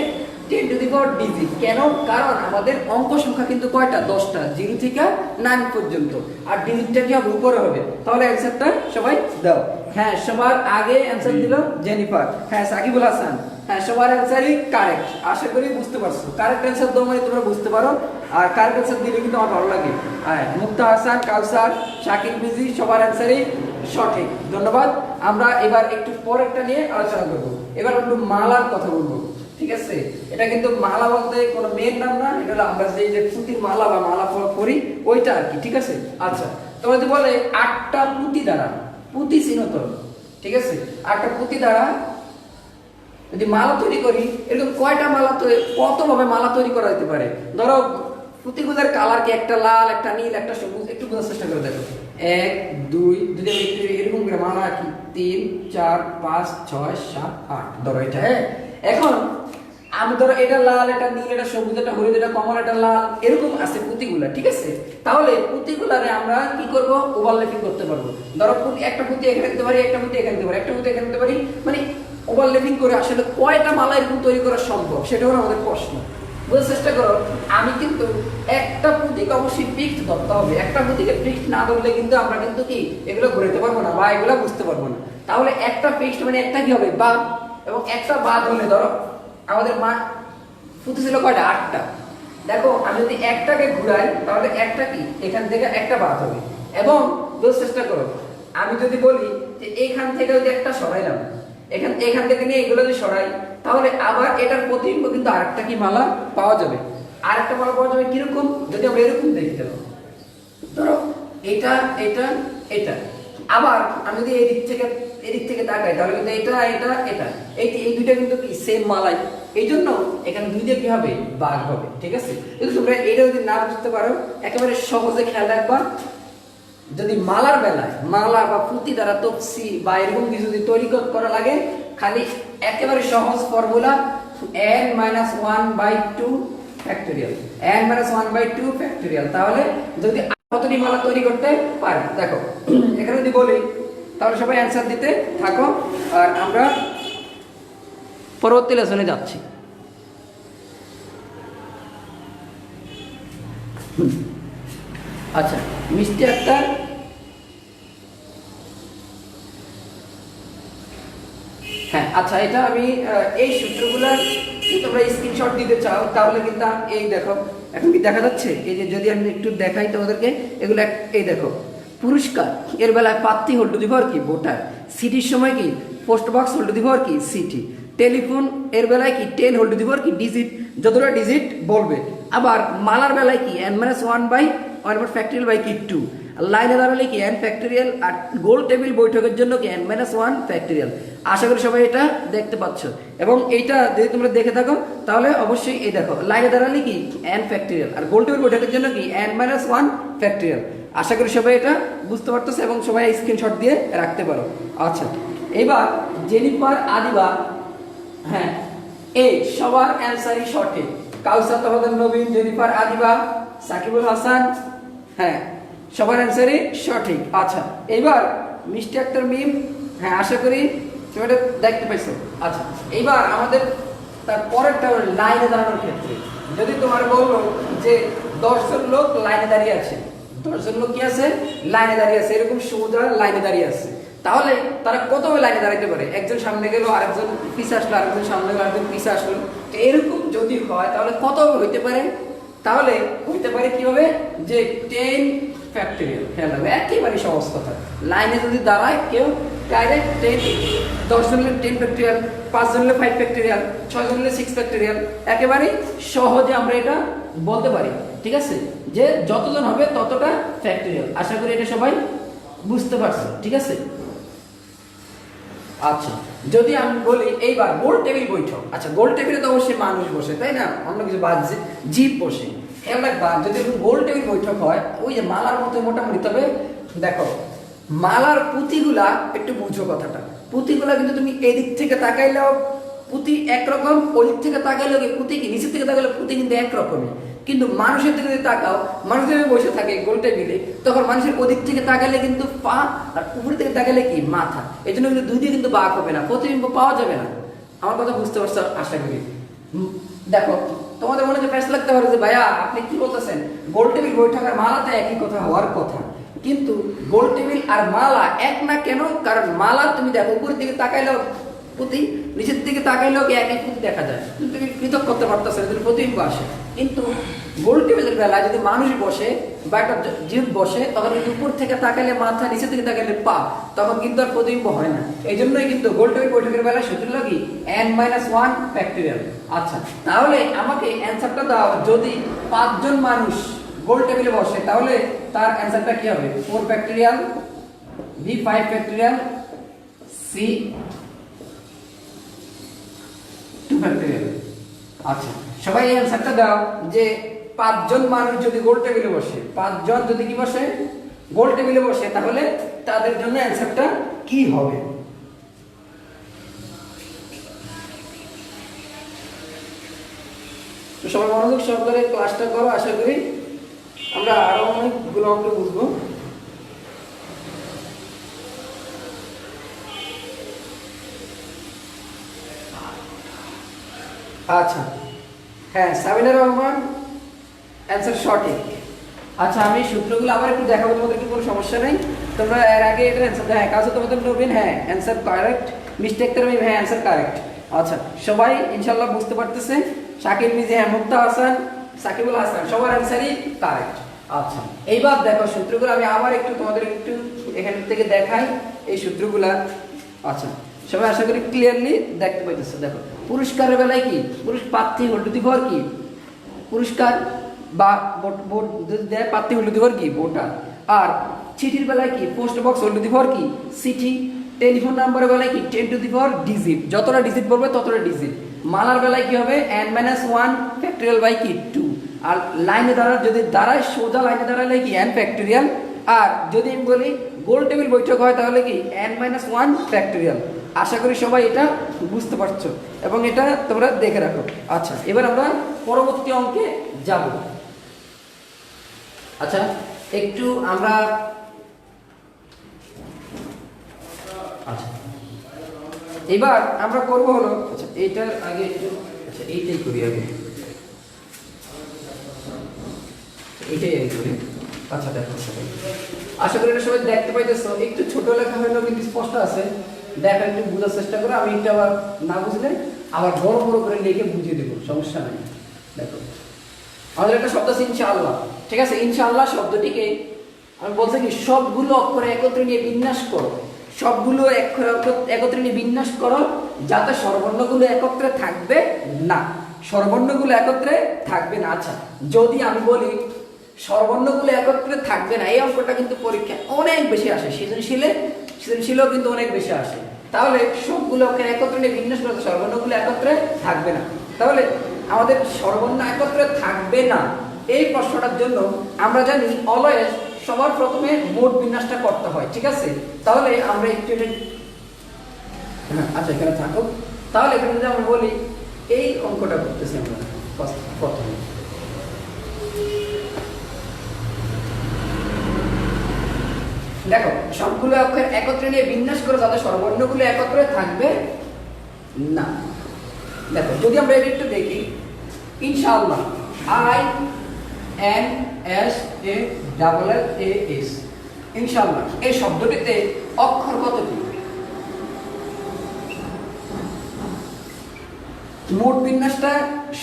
10 টু দি পাওয়ার ডিজিট। কেন? কারণ আমাদের অঙ্ক সংখ্যা কিন্তু কয়টা? 10টা, 0 থেকে 9 পর্যন্ত। আর ডিজিটটা কি হবে? উপরে হবে। তাহলে অ্যানসারটা সবাই দাও। হ্যাঁ, সবার আগে অ্যানসার দিল জেনিফার। হ্যাঁ, সাকিবুল হাসান। হ্যাঁ, সবার অ্যানসারই কারেক্ট। আশা করি বুঝতে পারছো। কারেক্ট অ্যানসার দাও মানে তোমরা বুঝতে পারো, আর কারেক্ট অ্যানসার দিলে কিন্তু আমার ভালো লাগে। হ্যাঁ, মুক্তা হাসান, কাউসার, শাকিব বিজি, সবার অ্যানসারই সঠিক। ধন্যবাদ। আমরা এবার একটু পরেরটা নিয়ে আলোচনা করব। এবার একটু মালার কথা বলবো, ঠিক আছে? এটা কিন্তু মালা বলতে কোনো মেয়ের নাম না, এটা হলো আমরা যে পুঁতির মালা বা মালা করি ওইটা আর কি, ঠিক আছে? আচ্ছা, তোমরা যদি বলে 8টা পুঁতি দ্বারা, পুঁতি চিহ্ন তো, ঠিক আছে? আর একটা পুঁতি দ্বারা যদি মালা তৈরি করি, এরকম কয়টা মালা তৈরি, কতভাবে মালা তৈরি করা যেতে পারে? ধরো পুঁতিগুলোর কালার কি একটা লাল, একটা নীল, একটা সবুজ, একটু বোঝার চেষ্টা করে দেখো। 1 2 যদি আমি একটু এরকম করে মালা আঁকি, 3 4 5 6 7 8, ধরো এটা। হ্যাঁ, এখন আমি ধরো এটা লাল, এটা নীল, এটা সবুজ, এটা হলুদ, এটা কমলা, এটা লাল, এরকম আছে পুঁতিগুলা, ঠিক আছে? তাহলে পুঁতিগুলারে আমরা কি করব? ওভারল্যাপিং করতে পারবো। ধরো একটা পুঁতি এখানে দিতে পারি, একটা পুঁতি এখানে দিতে পারি, একটা পুঁতি এখানে দিতে পারি, মানে ওভারল্যাপিং করে আসলে কয়টা মালা এরকম তৈরি করা সম্ভব, সেটা হলো আমাদের প্রশ্ন। বোঝার চেষ্টা করো, আমি কিন্তু একটা পুঁতিকে অবশ্যই ফিক্সড ধরতে হবে। একটা পুঁতিকে ফিক্সড না ধরলে কিন্তু আমরা কিন্তু কি এগুলো ঘুরাতে পারবো না বা এগুলো বুঝতে পারবো না। তাহলে একটা ফিক্সড মানে একটা কি হবে? বাদ। এবং একটা বাদ হলে ধরো আমাদের পুঁতি ছিল কয়টা? 8টা। দেখো আমি যদি একটাকে ঘুরাই তাহলে একটা কি এখান থেকে একটা বাদ হবে। এবং বোঝার চেষ্টা করো, আমি যদি বলি যে এইখান থেকে যদি একটা সরাইলাম, এখান থেকে নিয়ে এগুলো যদি সরাই, তাহলে আবার এটার প্রতিবিম্ব কিন্তু আরেকটা কি মালা পাওয়া যাবে। আরেকটা মালা পাওয়া যাবে কিরকম? যদি আমরা এরকম দেখি, ধরো এটা এটা এটা, আবার আমি যদি এদিক থেকে তাকাই তাহলে কিন্তু এটা এটা এটা, এই দুইটা কিন্তু কি সেম মালাই। এই জন্য এখানে দুই দিয়ে কি হবে? ভাগ হবে, ঠিক আছে? কিন্তু তোমরা এটা যদি না বুঝতে পারো, একেবারে সহজে খেয়াল রাখবা, যদি মালার বেলায় মালা বা পুঁতি দ্বারা তফসি বা এরকম কিছু যদি তৈরি করা লাগে, খালি একেবারে সহজ formula n-1/2 factorial, n-1/2 factorial. তাহলে যদি কতটি মালা তৈরি করতে পারি, দেখো এখানে যদি বলি তাহলে সবাই অ্যান্সার দিতে থাকো, আর আমরা পরবর্তী লেসনে যাচ্ছি। আচ্ছা, মিষ্টি আক্তার হ্যাঁ, আচ্ছা এটা আমি এই সূত্রগুলোর তোমরা স্ক্রিনশট দিতে চাও তাহলে কিন্তু এই দেখো, এখন কি দেখা যাচ্ছে? এই যে যদি আমি একটু দেখাই তোমাদেরকে, এগুলো এই দেখো, পুরস্কার এর বেলায় প্রার্থী হোল্ড টু দি পাওয়ার কি ভোটার, সিটির সময় কি post box hold to the power কি সিটি, টেলিফোন এর বেলায় কি 10 হোল্ড টু দি পাওয়ার কি ডিজিট, যতটা ডিজিট বলবে। আবার মালার বেলায় কি n-1/1 ফ্যাক্টরিয়াল বাই কি 2, লাইনে দাঁড়ালে কি n ফ্যাক্টরিয়াল, আর গোল টেবিল বৈঠকের জন্য কি n-1 ফ্যাক্টরিয়াল। আশা করি সবাই এটা দেখতে পাচ্ছ, এবং এইটা যদি তোমরা দেখে থাকো তাহলে অবশ্যই এই দেখো লাইনে দাঁড়ালে কি n ফ্যাক্টরিয়াল, আর গোল টেবিল বৈঠকের জন্য কি n-1 ফ্যাক্টরিয়াল। আশা করি সবাই এটা বুঝতে পারতেছে এবং সবাই স্ক্রিনশট দিয়ে রাখতে পারো। আচ্ছা, এবার জেনিফার আদিবা, হ্যাঁ এই সবার অ্যান্সারই সঠিক। কাউসার তহদান নবীন, জেনিফার আদিবা, সাকিবুল হাসান, হ্যাঁ সবার অ্যান্সারই সঠিক। আচ্ছা, এইবার মিষ্টি আক্তার মিম, হ্যাঁ আশা করি তুমি এটা দেখতে পাইছো। আচ্ছা, এইবার আমাদের তার পরেরটা হলো লাইনে দাঁড়ানোর ক্ষেত্রে। যদি তোমার বললো যে 10 জন লোক লাইনে দাঁড়িয়ে আছে, 10 জন লোক কি আছে? লাইনে দাঁড়িয়ে আছে, এরকম সোজা লাইনে দাঁড়িয়ে আছে, তাহলে তারা কতভাবে লাইনে দাঁড়াইতে পারে? একজন সামনে গেল, আরেকজন পিছে আসলো, আরেকজন সামনে গেল, আরেকজন পিছে আসলো, তো এরকম যদি হয় তাহলে কতভাবে হইতে পারে? তাহলে হইতে পারে কিভাবে? যে 10 ফ্যাক্টরিয়াল। খেয়াল রাখবে, একেবারে সহজ কথা। লাইনে যদি দাঁড়ায় কেউ, ডাইরেক্ট 10 জন হলে 10 ফ্যাক্টরিয়াল, 5 জন হলে 5 ফ্যাক্টরিয়াল, 6 জন হলে 6 ফ্যাক্টরিয়াল, একেবারে সহজে আমরা এটা বলতে পারি, ঠিক আছে? যে যতজন হবে ততটা ফ্যাক্টরিয়াল। আশা করি এটা সবাই বুঝতে পারছো, ঠিক আছে? আচ্ছা, যদি আমি বলি এইবার গোল টেবিল বৈঠক। আচ্ছা, গোল টেবিলে তো অবশ্যই মানুষ বসে, তাই না? অন্য কিছু বাদ, জীব বসে। খেয়াল রাখবা, যদি গোল টেবিল বৈঠক হয়, ওই যে মালার মতো মোটামুটি, তবে দেখো মালার পুঁতিগুলা একটু বুঝো কথাটা। পুঁতিগুলা কিন্তু তুমি এদিক থেকে তাকাইলেও পুঁতি একরকম, ওই দিক থেকে তাকাইলেও কি পুঁতি, কি নিচের থেকে তাকাইলেও পুঁতি কিন্তু একরকমই। কিন্তু মানুষের দিকে যদি তাকাও, মানুষ যদি বসে থাকে গোল টেবিলে, তখন মানুষের ওদিক থেকে তাকালে কিন্তু পা, আর উপরের থেকে তাকালে কি মাথা। এই জন্য কিন্তু দুই দিয়ে কিন্তু বাঁক হবে না, প্রতিবিম্ব পাওয়া যাবে না। আমার কথা বুঝতে পারছো আশা করি। দেখো তোমাদের মনে যে ফ্যাস লাগতে পারে যে ভাইয়া আপনি কি বলতেছেন, গোল টেবিল বৈঠক আর মালাতে একই কথা হওয়ার কথা, কিন্তু গোল টেবিল আর মালা এক না কেন? কারণ মালা তুমি দেখো উপরের দিকে তাকাইলেও পুঁতি, নিচের দিকে তাকাইলেও একই পুঁতি দেখা যায়, তুমি পৃথক করতে পারতেছো না, যদি প্রতিবিম্ব আসে। কিন্তু গোল টেবিলের বেলায় যদি মানুষ বসে বা একটা জীব বসে, তখন কিন্তু উপর থেকে তাকাইলে মাথা, নিচের দিকে তাকাইলে পা, তখন কিন্তু আর প্রতিবিম্ব হয় না। এই জন্যই কিন্তু গোল টেবিল বৈঠকের বেলায় সূত্র কি n-1 ফ্যাক্টরিয়াল। আচ্ছা, তাহলে আমাকে অ্যান্সারটা দাও, যদি 5 জন মানুষ গোল টেবিলে বসে তাহলে তার অ্যান্সারটা কি হবে? 4 factorial, b 5 factorial, c C two factorial. আচ্ছা সবাই এই অ্যান্সারটা দাও যে 5 জন মানুষ যদি গোল টেবিলে বসে, 5 জন যদি কি বসে গোল টেবিলে বসে, তাহলে তাদের জন্য অ্যান্সারটা কি হবে? তো সবাই মনোযোগ সহকারে ক্লাসটা করো, আশা করি আমরা আরো অনেকগুলো অঙ্ক বুঝবো। আচ্ছা হ্যাঁ, সাবিনা রহমান অ্যান্সার সঠিক। আচ্ছা আমি সূত্রগুলো আবার একটু দেখাবো, তোমাদের কি কোনো সমস্যা নেই? তোমরা এর আগে এটা অ্যান্সার হ্যাঁ কাজ তোমাদের নবীন হ্যাঁ অ্যান্সার কারেক্ট, মিস্টেক তারমিম হ্যাঁ অ্যান্সার কারেক্ট। আচ্ছা সবাই ইনশাআল্লাহ বুঝতে পারতেছে? শাকিল মিজি হ্যাঁ, মুক্তা হাসান, সাকিবুল হাসান সবার অ্যান্সারই কারেক্ট। আচ্ছা এইবার দেখো সূত্রগুলো আমি আবার একটু তোমাদের একটু এখান থেকে দেখাই এই সূত্রগুলা। আচ্ছা সবাই আশা করি ক্লিয়ারলি দেখতে পাইতেছে। দেখো পুরস্কারের বেলায় কি প্রার্থী হোল টু দি পাওয়ার কি পুরস্কার বা ভোট যদি দেয় প্রার্থী হোল টু দি পাওয়ার কি ভোটার। আর চিঠির বেলায় কি post box whole to the power কি চিঠি। টেলিফোন নাম্বারের বেলায় কি 10 টু দি পাওয়ার ডিজিট, যতটা ডিজিট বলবে ততটা ডিজিট। মালার বেলায় কি হবে n-1 ফ্যাক্টরিয়াল বাই কি 2। আর লাইনে দাঁড়ার যদি দাঁড়ায় সোজা লাইনে দাঁড়ালে কি n ফ্যাক্টরিয়াল। আর যদি আমি বলি গোল টেবিল বৈঠক হয় তাহলে কি n-1 ফ্যাক্টরিয়াল। আশা করি সবাই এটা বুঝতে পারছো এবং এটা তোমরা দেখে রাখো। আচ্ছা এবার আমরা পরবর্তী অঙ্কে যাব। আচ্ছা একটু আমরা আচ্ছা এবার আমরা করব হলো আচ্ছা এইটার আগে একটু আচ্ছা এইটাই করি আগে, এইটাই আগে করি। আচ্ছা দেখো সবাই আশা করি এটা সবাই দেখতে পাইতেছো, একটু ছোট লেখা হলেও কিন্তু স্পষ্ট আছে। দেখো একটু বোঝার চেষ্টা করো, আমি এটা আবার না বুঝলে আবার বড় বড় করে লিখে বুঝিয়ে দেবো, সমস্যা নেই। দেখো আমাদের একটা শব্দ আছে ইনশাআল্লাহ, ঠিক আছে? ইনশাআল্লাহ শব্দটিকে আমি বলছি কি সবগুলো অক্ষর একত্রে নিয়ে বিন্যাস করো, সবগুলো অক্ষর একত্রে নিয়ে বিন্যাস করো যাতে স্বরবর্ণগুলো একত্রে থাকবে না, স্বরবর্ণগুলো একত্রে থাকবে না। আচ্ছা যদি আমি বলি স্বরবর্ণগুলো একত্রে থাকবে না, এই অঙ্কটা কিন্তু পরীক্ষা অনেক বেশি আসে, সৃজনশীলও কিন্তু অনেক বেশি আসে। তাহলে সবগুলো অক্ষর একত্রে নিয়ে বিন্যাস করতে স্বরবর্ণগুলো একত্রে থাকবে না, তাহলে আমাদের স্বরবর্ণ একত্রে থাকবে না এই প্রশ্নটার জন্য আমরা জানি অলওয়েজ সবার প্রথমে মোট বিন্যাসটা করতে হয়, ঠিক আছে? তাহলে আমরা একটু আচ্ছা এখানে থাকো, তাহলে এখানে যদি আমরা বলি এই অঙ্কটা করতেছি আমরা প্রথমে। দেখো সবগুলো অক্ষর একত্রে নিয়ে বিন্যাস করে যাতে স্বরবর্ণগুলো একত্রে থাকবে না। দেখো যদি আমরা এটা একটু দেখি, ইনশাআল্লাহ INSALLAS ইনশাআল্লাহ এই শব্দটিতে অক্ষর কতটি? মোট বিন্যাসটা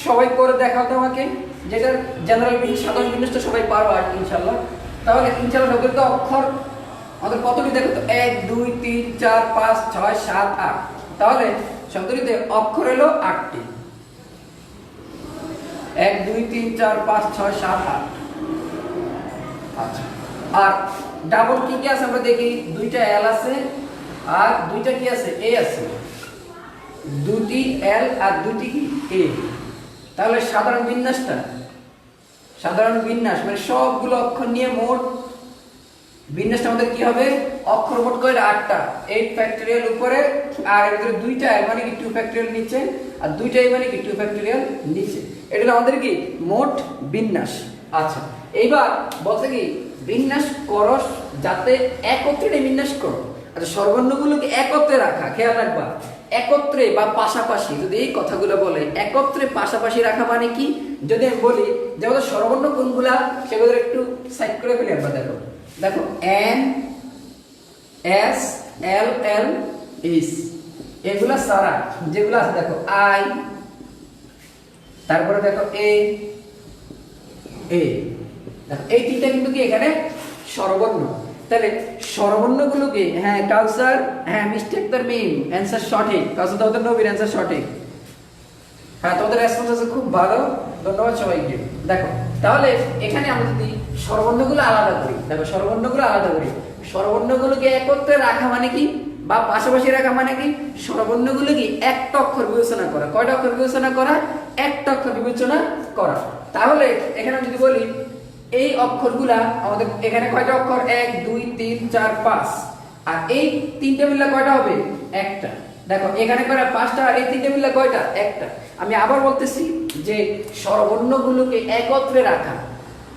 সবাই করে দেখাও তো আমাকে, যেটা জেনারেল বিন্যাস সাধারণ বিন্যাসটা সবাই পারো আর ইনশাআল্লাহ। তাহলে ইনশাআল্লাহ শব্দের তো অক্ষর আমাদের কতটি? দেখো তো 1 2 3 4 5 6 7 8, তাহলে শব্দটিতে অক্ষর হলো 8টি। 1 2 3 4 5 6 7 8। আচ্ছা আর ডাবল কি কি আছে আমরা দেখি, দুইটা এল আছে আর দুইটা কি আছে এ আছে, দুটি এল আর দুটি কি এ। তাহলে সাধারণ বিন্যাসটা সাধারণ বিন্যাস মানে সবগুলো অক্ষর নিয়ে মোট বিন্যাসটা আমাদের কি হবে? অক্ষর মোট করে 8টা, 8 ফ্যাক্টরিয়াল উপরে আর এর ভিতরে দুইটা এল মানে কি 2 ফ্যাক্টরিয়াল নিচে আর দুইটা এ মানে কি 2 ফ্যাক্টরিয়াল নিচে। এটা হলো আমাদের কি মোট বিন্যাস। আচ্ছা এইবার বলতে কি বিন্যাস করো যাতে একত্রে বিন্যাস করো। আচ্ছা স্বরবর্ণগুলোকে একত্রে রাখা, খেয়াল রাখবা একত্রে বা পাশাপাশি, যদি এই কথাগুলো বলে একত্রে পাশাপাশি রাখা মানে কি? যদি আমি বলি যে আমাদের স্বরবর্ণ কোনগুলা সেগুলো একটু সাইড করে ফেলি আমরা। দেখো দেখো N S L L S এগুলা সারা যেগুলো আছে, দেখো I, তারপরে দেখো A দেখো এই তিনটা কিন্তু কি এখানে স্বরবর্ণ। তাহলে স্বরবর্ণগুলোকে হ্যাঁ কাউসার হ্যাঁ মিস্টেক তার মেইন অ্যান্সার সঠিক, কাউসার তোমাদের নবীর অ্যান্সার সঠিক। হ্যাঁ তোমাদের রেসপন্স আছে খুব ভালো, ধন্যবাদ সবাইকে। দেখো তাহলে এখানে আমরা যদি স্বরবর্ণগুলো আলাদা করি, দেখো স্বরবর্ণগুলো আলাদা করি, স্বরবর্ণগুলোকে একত্রে রাখা মানে কি বা পাশাপাশি রাখা মানে কি স্বরবর্ণগুলো কি একটা অক্ষর বিবেচনা করা। কয়টা অক্ষর বিবেচনা করা? একটা অক্ষর বিবেচনা করা। তাহলে এখানে যদি বলি এই অক্ষরগুলা আমাদের এখানে কয়টা অক্ষর? 1 2 3 4 5, আর এই তিনটা মিলে কয়টা হবে? একটা। দেখো এখানে কয়টা? 5টা, আর এই তিনটা মিলে কয়টা? একটা। আমি আবার বলতেছি যে স্বরবর্ণগুলোকে একত্রে রাখা,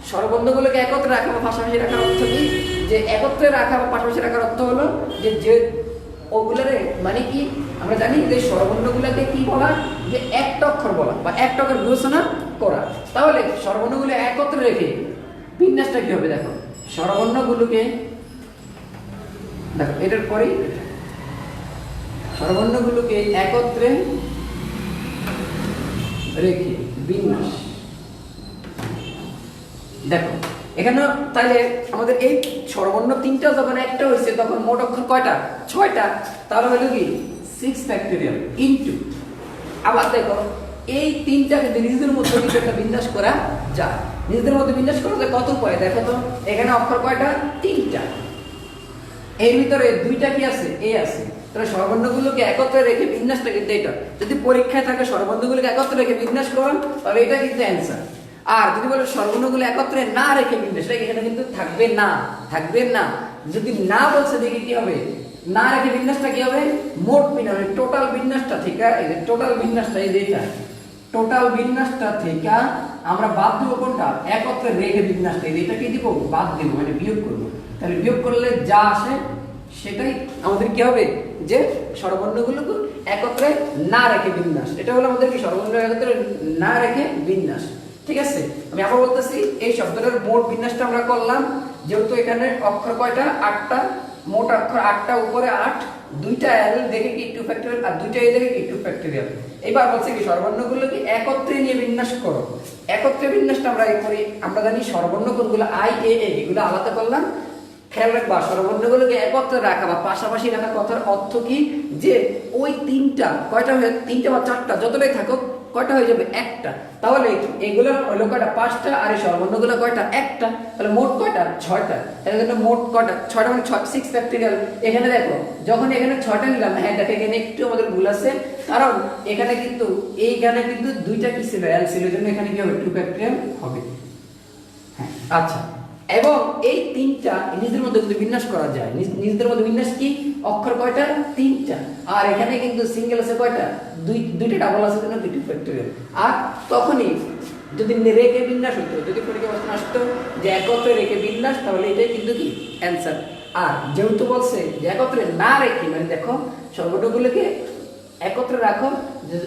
স্বরবর্ণগুলোকে একত্রে রাখা বা পাশাপাশি রাখার অর্থ কি? যে একত্রে রাখা বা পাশাপাশি রাখার অর্থ হলো যে ওগুলারে মানে কি আমরা জানি যে স্বরবর্ণগুলোকে কি বলা? যে একটা অক্ষর বলা বা একটা অক্ষর বিবেচনা করা। তাহলে স্বরবর্ণগুলো একত্রে রেখে বিন্যাসটা কি হবে? দেখো স্বরবর্ণগুলোকে, দেখো এটার পরেই স্বরবর্ণগুলোকে একত্রে রেখে বিন্যাস। দেখো এখানে তাহলে আমাদের এই স্বরবর্ণ তিনটা যখন একটা হয়েছে তখন মোট অক্ষর কয়টা? 6টা। তাহলে হলো কি 6 ফ্যাক্টোরিয়াল ইনটু, আবার দেখো এই তিনটাকে নিজেদের মধ্যে কিন্তু একটা বিন্যাস করা যায়। নিজেদের মধ্যে বিন্যাস করা যায় কত উপায়? দেখো তো এখানে অক্ষর কয়টা? 3টা। এর ভিতরে 2টা কি আছে? এ আছে। তাহলে স্বরবর্ণগুলোকে একত্রে রেখে বিন্যাসটা কিন্তু এটা। যদি পরীক্ষায় থাকে স্বরবর্ণগুলোকে একত্রে রেখে বিন্যাস করেন তাহলে এটা কিন্তু অ্যান্সার। আর যদি বলে স্বরবর্ণগুলো একত্রে না রেখে বিন্যাস, এখানে কিন্তু থাকবে না, থাকবে না। যদি না বলছে দেখি কি হবে? না রেখে বিন্যাসটা কি হবে? মোট বিন্যাস, টোটাল বিন্যাসটা থেকে, এই যে টোটাল বিন্যাসটা, এই যে এটা টোটাল বিন্যাসটা থেকে আমরা বাদ দেব কোনটা? একত্রে রেখে বিন্যাসটা, এই যে এটা কি দিব? বাদ দেব, মানে বিয়োগ করব। তাহলে বিয়োগ করলে যা আসে সেটাই আমাদের কি হবে? যে স্বরবর্ণগুলোকে একত্রে না রেখে বিন্যাস। এটা হলো আমাদের কি? স্বরবর্ণ একত্রে না রেখে বিন্যাস। ঠিক আছে, আমি আবার বলতেছি এই শব্দটার মোট বিন্যাসটা আমরা করলাম। যেহেতু এখানে অক্ষর কয়টা? 8টা, মোট অক্ষর 8টা, উপরে 8, 2টা এল দেখে কি 2 ফ্যাক্টোরিয়াল, আর 2টা এ দেখে কি 2 ফ্যাক্টোরিয়াল। এবার বলছে কি স্বরবর্ণগুলোকে একত্রে নিয়ে বিন্যাস করো। একত্রে বিন্যাসটা আমরা করি। আমরা জানি স্বরবর্ণ কোনগুলো? আই এ এ, এগুলো আলাদা করলাম। খেয়াল রাখবা স্বরবর্ণগুলোকে একত্রে রাখা বা পাশাপাশি রাখা কথার অর্থ কি? যে ওই তিনটা কয়টা হয়ে, 3টা বা 4টা যতটাই থাকুক, কয়টা হয়ে যাবে? একটা। তাহলে এগুলো হলো কয়টা? 5টা, আর এই স্বরবর্ণগুলো কয়টা? একটা। তাহলে মোট কয়টা? 6টা। তাহলে কিন্তু মোট কয়টা? 6টা, মানে 6 ফ্যাক্টোরিয়াল। এখানে দেখো যখন এখানে 6টা নিলাম, হ্যাঁ দেখো এখানে একটু আমাদের ভুল আছে, কারণ এখানে কিন্তু এইখানে কিন্তু 2টা কি ছিল? এল ছিল, এজন্য এখানে কি হবে? 2 ফ্যাক্টোরিয়াল হবে। হ্যাঁ আচ্ছা, এবং এই তিনটা নিজেদের মধ্যে কিন্তু বিন্যাস করা যায়। নিজেদের মধ্যে বিন্যাস কি? অক্ষর কয়টা? 3টা। আর এখানে কিন্তু সিঙ্গেল আছে কয়টা? 2টা, ডাবল আছে জন্য 2 ফ্যাক্টোরিয়াল। আর তখনই যদি রেখে বিন্যাস হতো, যদি পরীক্ষা প্রশ্ন আসতো যে একত্রে রেখে বিন্যাস, তাহলে এটাই কিন্তু কি অ্যান্সার। আর যেহেতু বলছে যে একত্রে না রেখে, মানে দেখো সর্বটগুলোকে একত্রে রাখো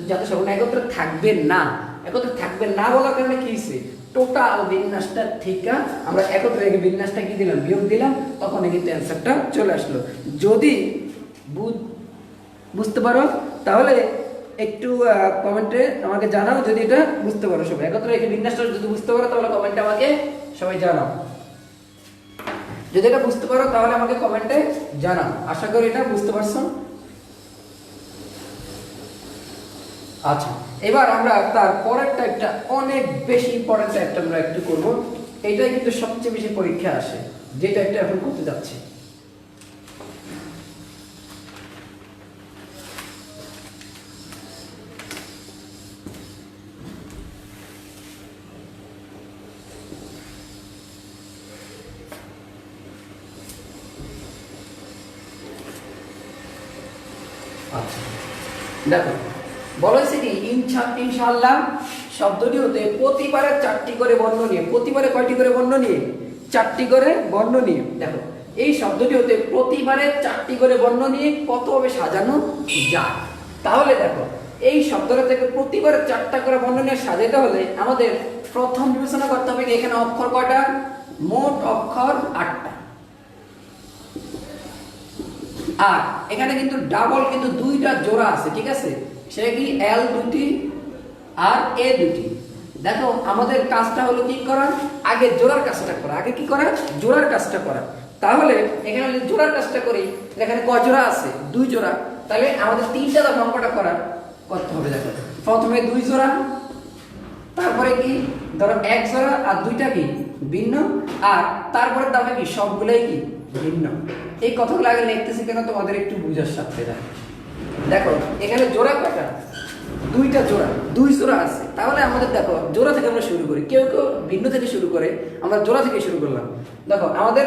যাতে সর্বনা একত্রে থাকবে না। একত্রে থাকবে না বলার কারণে কি হয়েছে? টোটাল বিন্যাসটা থেকে আমরা একত্রে রেখে বিন্যাসটা কি দিলাম? বিয়োগ দিলাম, তখন কিন্তু অ্যান্সারটা চলে আসলো। যদি বুঝতে পারো তাহলে একটু কমেন্টে আমাকে জানাও, যদি এটা বুঝতে পারো সবাই। একত্রে রেখে বিন্যাসটা যদি বুঝতে পারো তাহলে কমেন্টে আমাকে সবাই জানাও। যদি এটা বুঝতে পারো তাহলে আমাকে কমেন্টে জানাও। আশা করি এটা বুঝতে পারছো। আচ্ছা, এবার আমরা তার পরের টাইপটা, অনেক বেশি ইম্পর্টেন্ট টাইপটা আমরা একটু করব। এইটাই কিন্তু সবচেয়ে বেশি পরীক্ষা আসে, যে টাইপটা এখন করতে যাচ্ছি। আচ্ছা দেখো, বলা হয়েছে কি ইনশাআল্লাহ শব্দটি হতে প্রতিবারে 4টি করে বর্ণ নিয়ে, প্রতিবারে কয়টি করে বর্ণ নিয়ে? 4টি করে বর্ণ নিয়ে। দেখো এই শব্দটি হতে প্রতিবারে 4টি করে বর্ণ নিয়ে কতভাবে সাজানো যায়। তাহলে দেখো এই শব্দটা থেকে প্রতিবারে 4টা করে বর্ণ নিয়ে সাজাতে হলে আমাদের প্রথম বিবেচনা করতে হবে এখানে অক্ষর কয়টা? মোট অক্ষর 8টা। আর এখানে কিন্তু ডাবল কিন্তু 2টা জোড়া আছে, ঠিক আছে? সেটা কি? এল 2টি আর এ 2টি। দেখো আমাদের কাজটা হলো কি করা? আগে জোড়ার কাজটা করা। আগে কি করা? জোড়ার কাজটা করা। তাহলে এখানে যদি জোড়ার কাজটা করি, এখানে কয় জোড়া আছে? 2 জোড়া। তাহলে আমাদের 3টা দাম অঙ্কটা করতে হবে। দেখো প্রথমে 2 জোড়া, তারপরে কি ধরো 1 জোড়া, আর 2টা কি ভিন্ন, আর তারপরে দামে কি সবগুলাই কি ভিন্ন। এই কথাগুলো আগে লিখতেছি কেন তোমাদের একটু বুঝার সাথে দেয়। দেখো এখানে জোড়া কয়টা, দুইটা জোড়া, দুই জোড়া আছে। তাহলে আমাদের দেখো জোড়া থেকে আমরা শুরু করি, কেউ কেউ ভিন্ন থেকে শুরু করে, আমরা জোড়া থেকে শুরু করলাম। দেখো আমাদের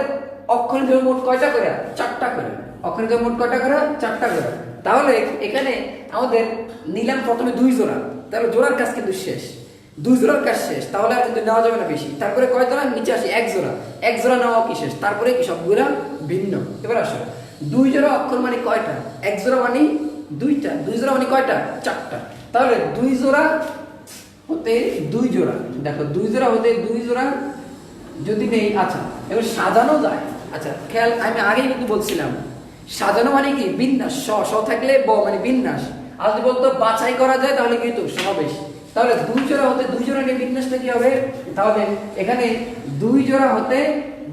অক্ষর জোড়া মোট কয়টা করে, চারটা করে। অক্ষর জোড়া মোট কয়টা করে, চারটা করে। তাহলে এখানে আমাদের নিলাম প্রথমে দুই জোড়া, তাহলে জোড়ার কাজ কিন্তু শেষ, দুই জোড়ার কাজ শেষ। তাহলে আর কিন্তু নেওয়া যাবে না বেশি। তারপরে কয় জোড়া, নিচে আসি এক জোড়া, এক জোড়া নেওয়া কি শেষ। তারপরে কি সবগুলা ভিন্ন। এবার আসো দুই জোড়া অক্ষর মানে কয়টা, এক জোড়া মানে দুইটা, দুই জোড়া মানে কয়টা, চারটা। তাহলে দুই জোড়া হতে দুই জোড়া, দেখো দুই জোড়া হতে দুই জোড়া যদি নেই, আচ্ছা এবার সাজানো যায়। আচ্ছা খেয়াল, আমি আগেই কিন্তু বলছিলাম সাজানো মানে কি বিন্যাস, স থাকলে ব মানে বিন্যাস। আর যদি বলতো বাছাই করা যায় তাহলে কিন্তু সমাবেশ। তাহলে দুই জোড়া হতে দুই জোড়া নিয়ে বিন্যাসটা কি হবে, তাহলে এখানে দুই জোড়া হতে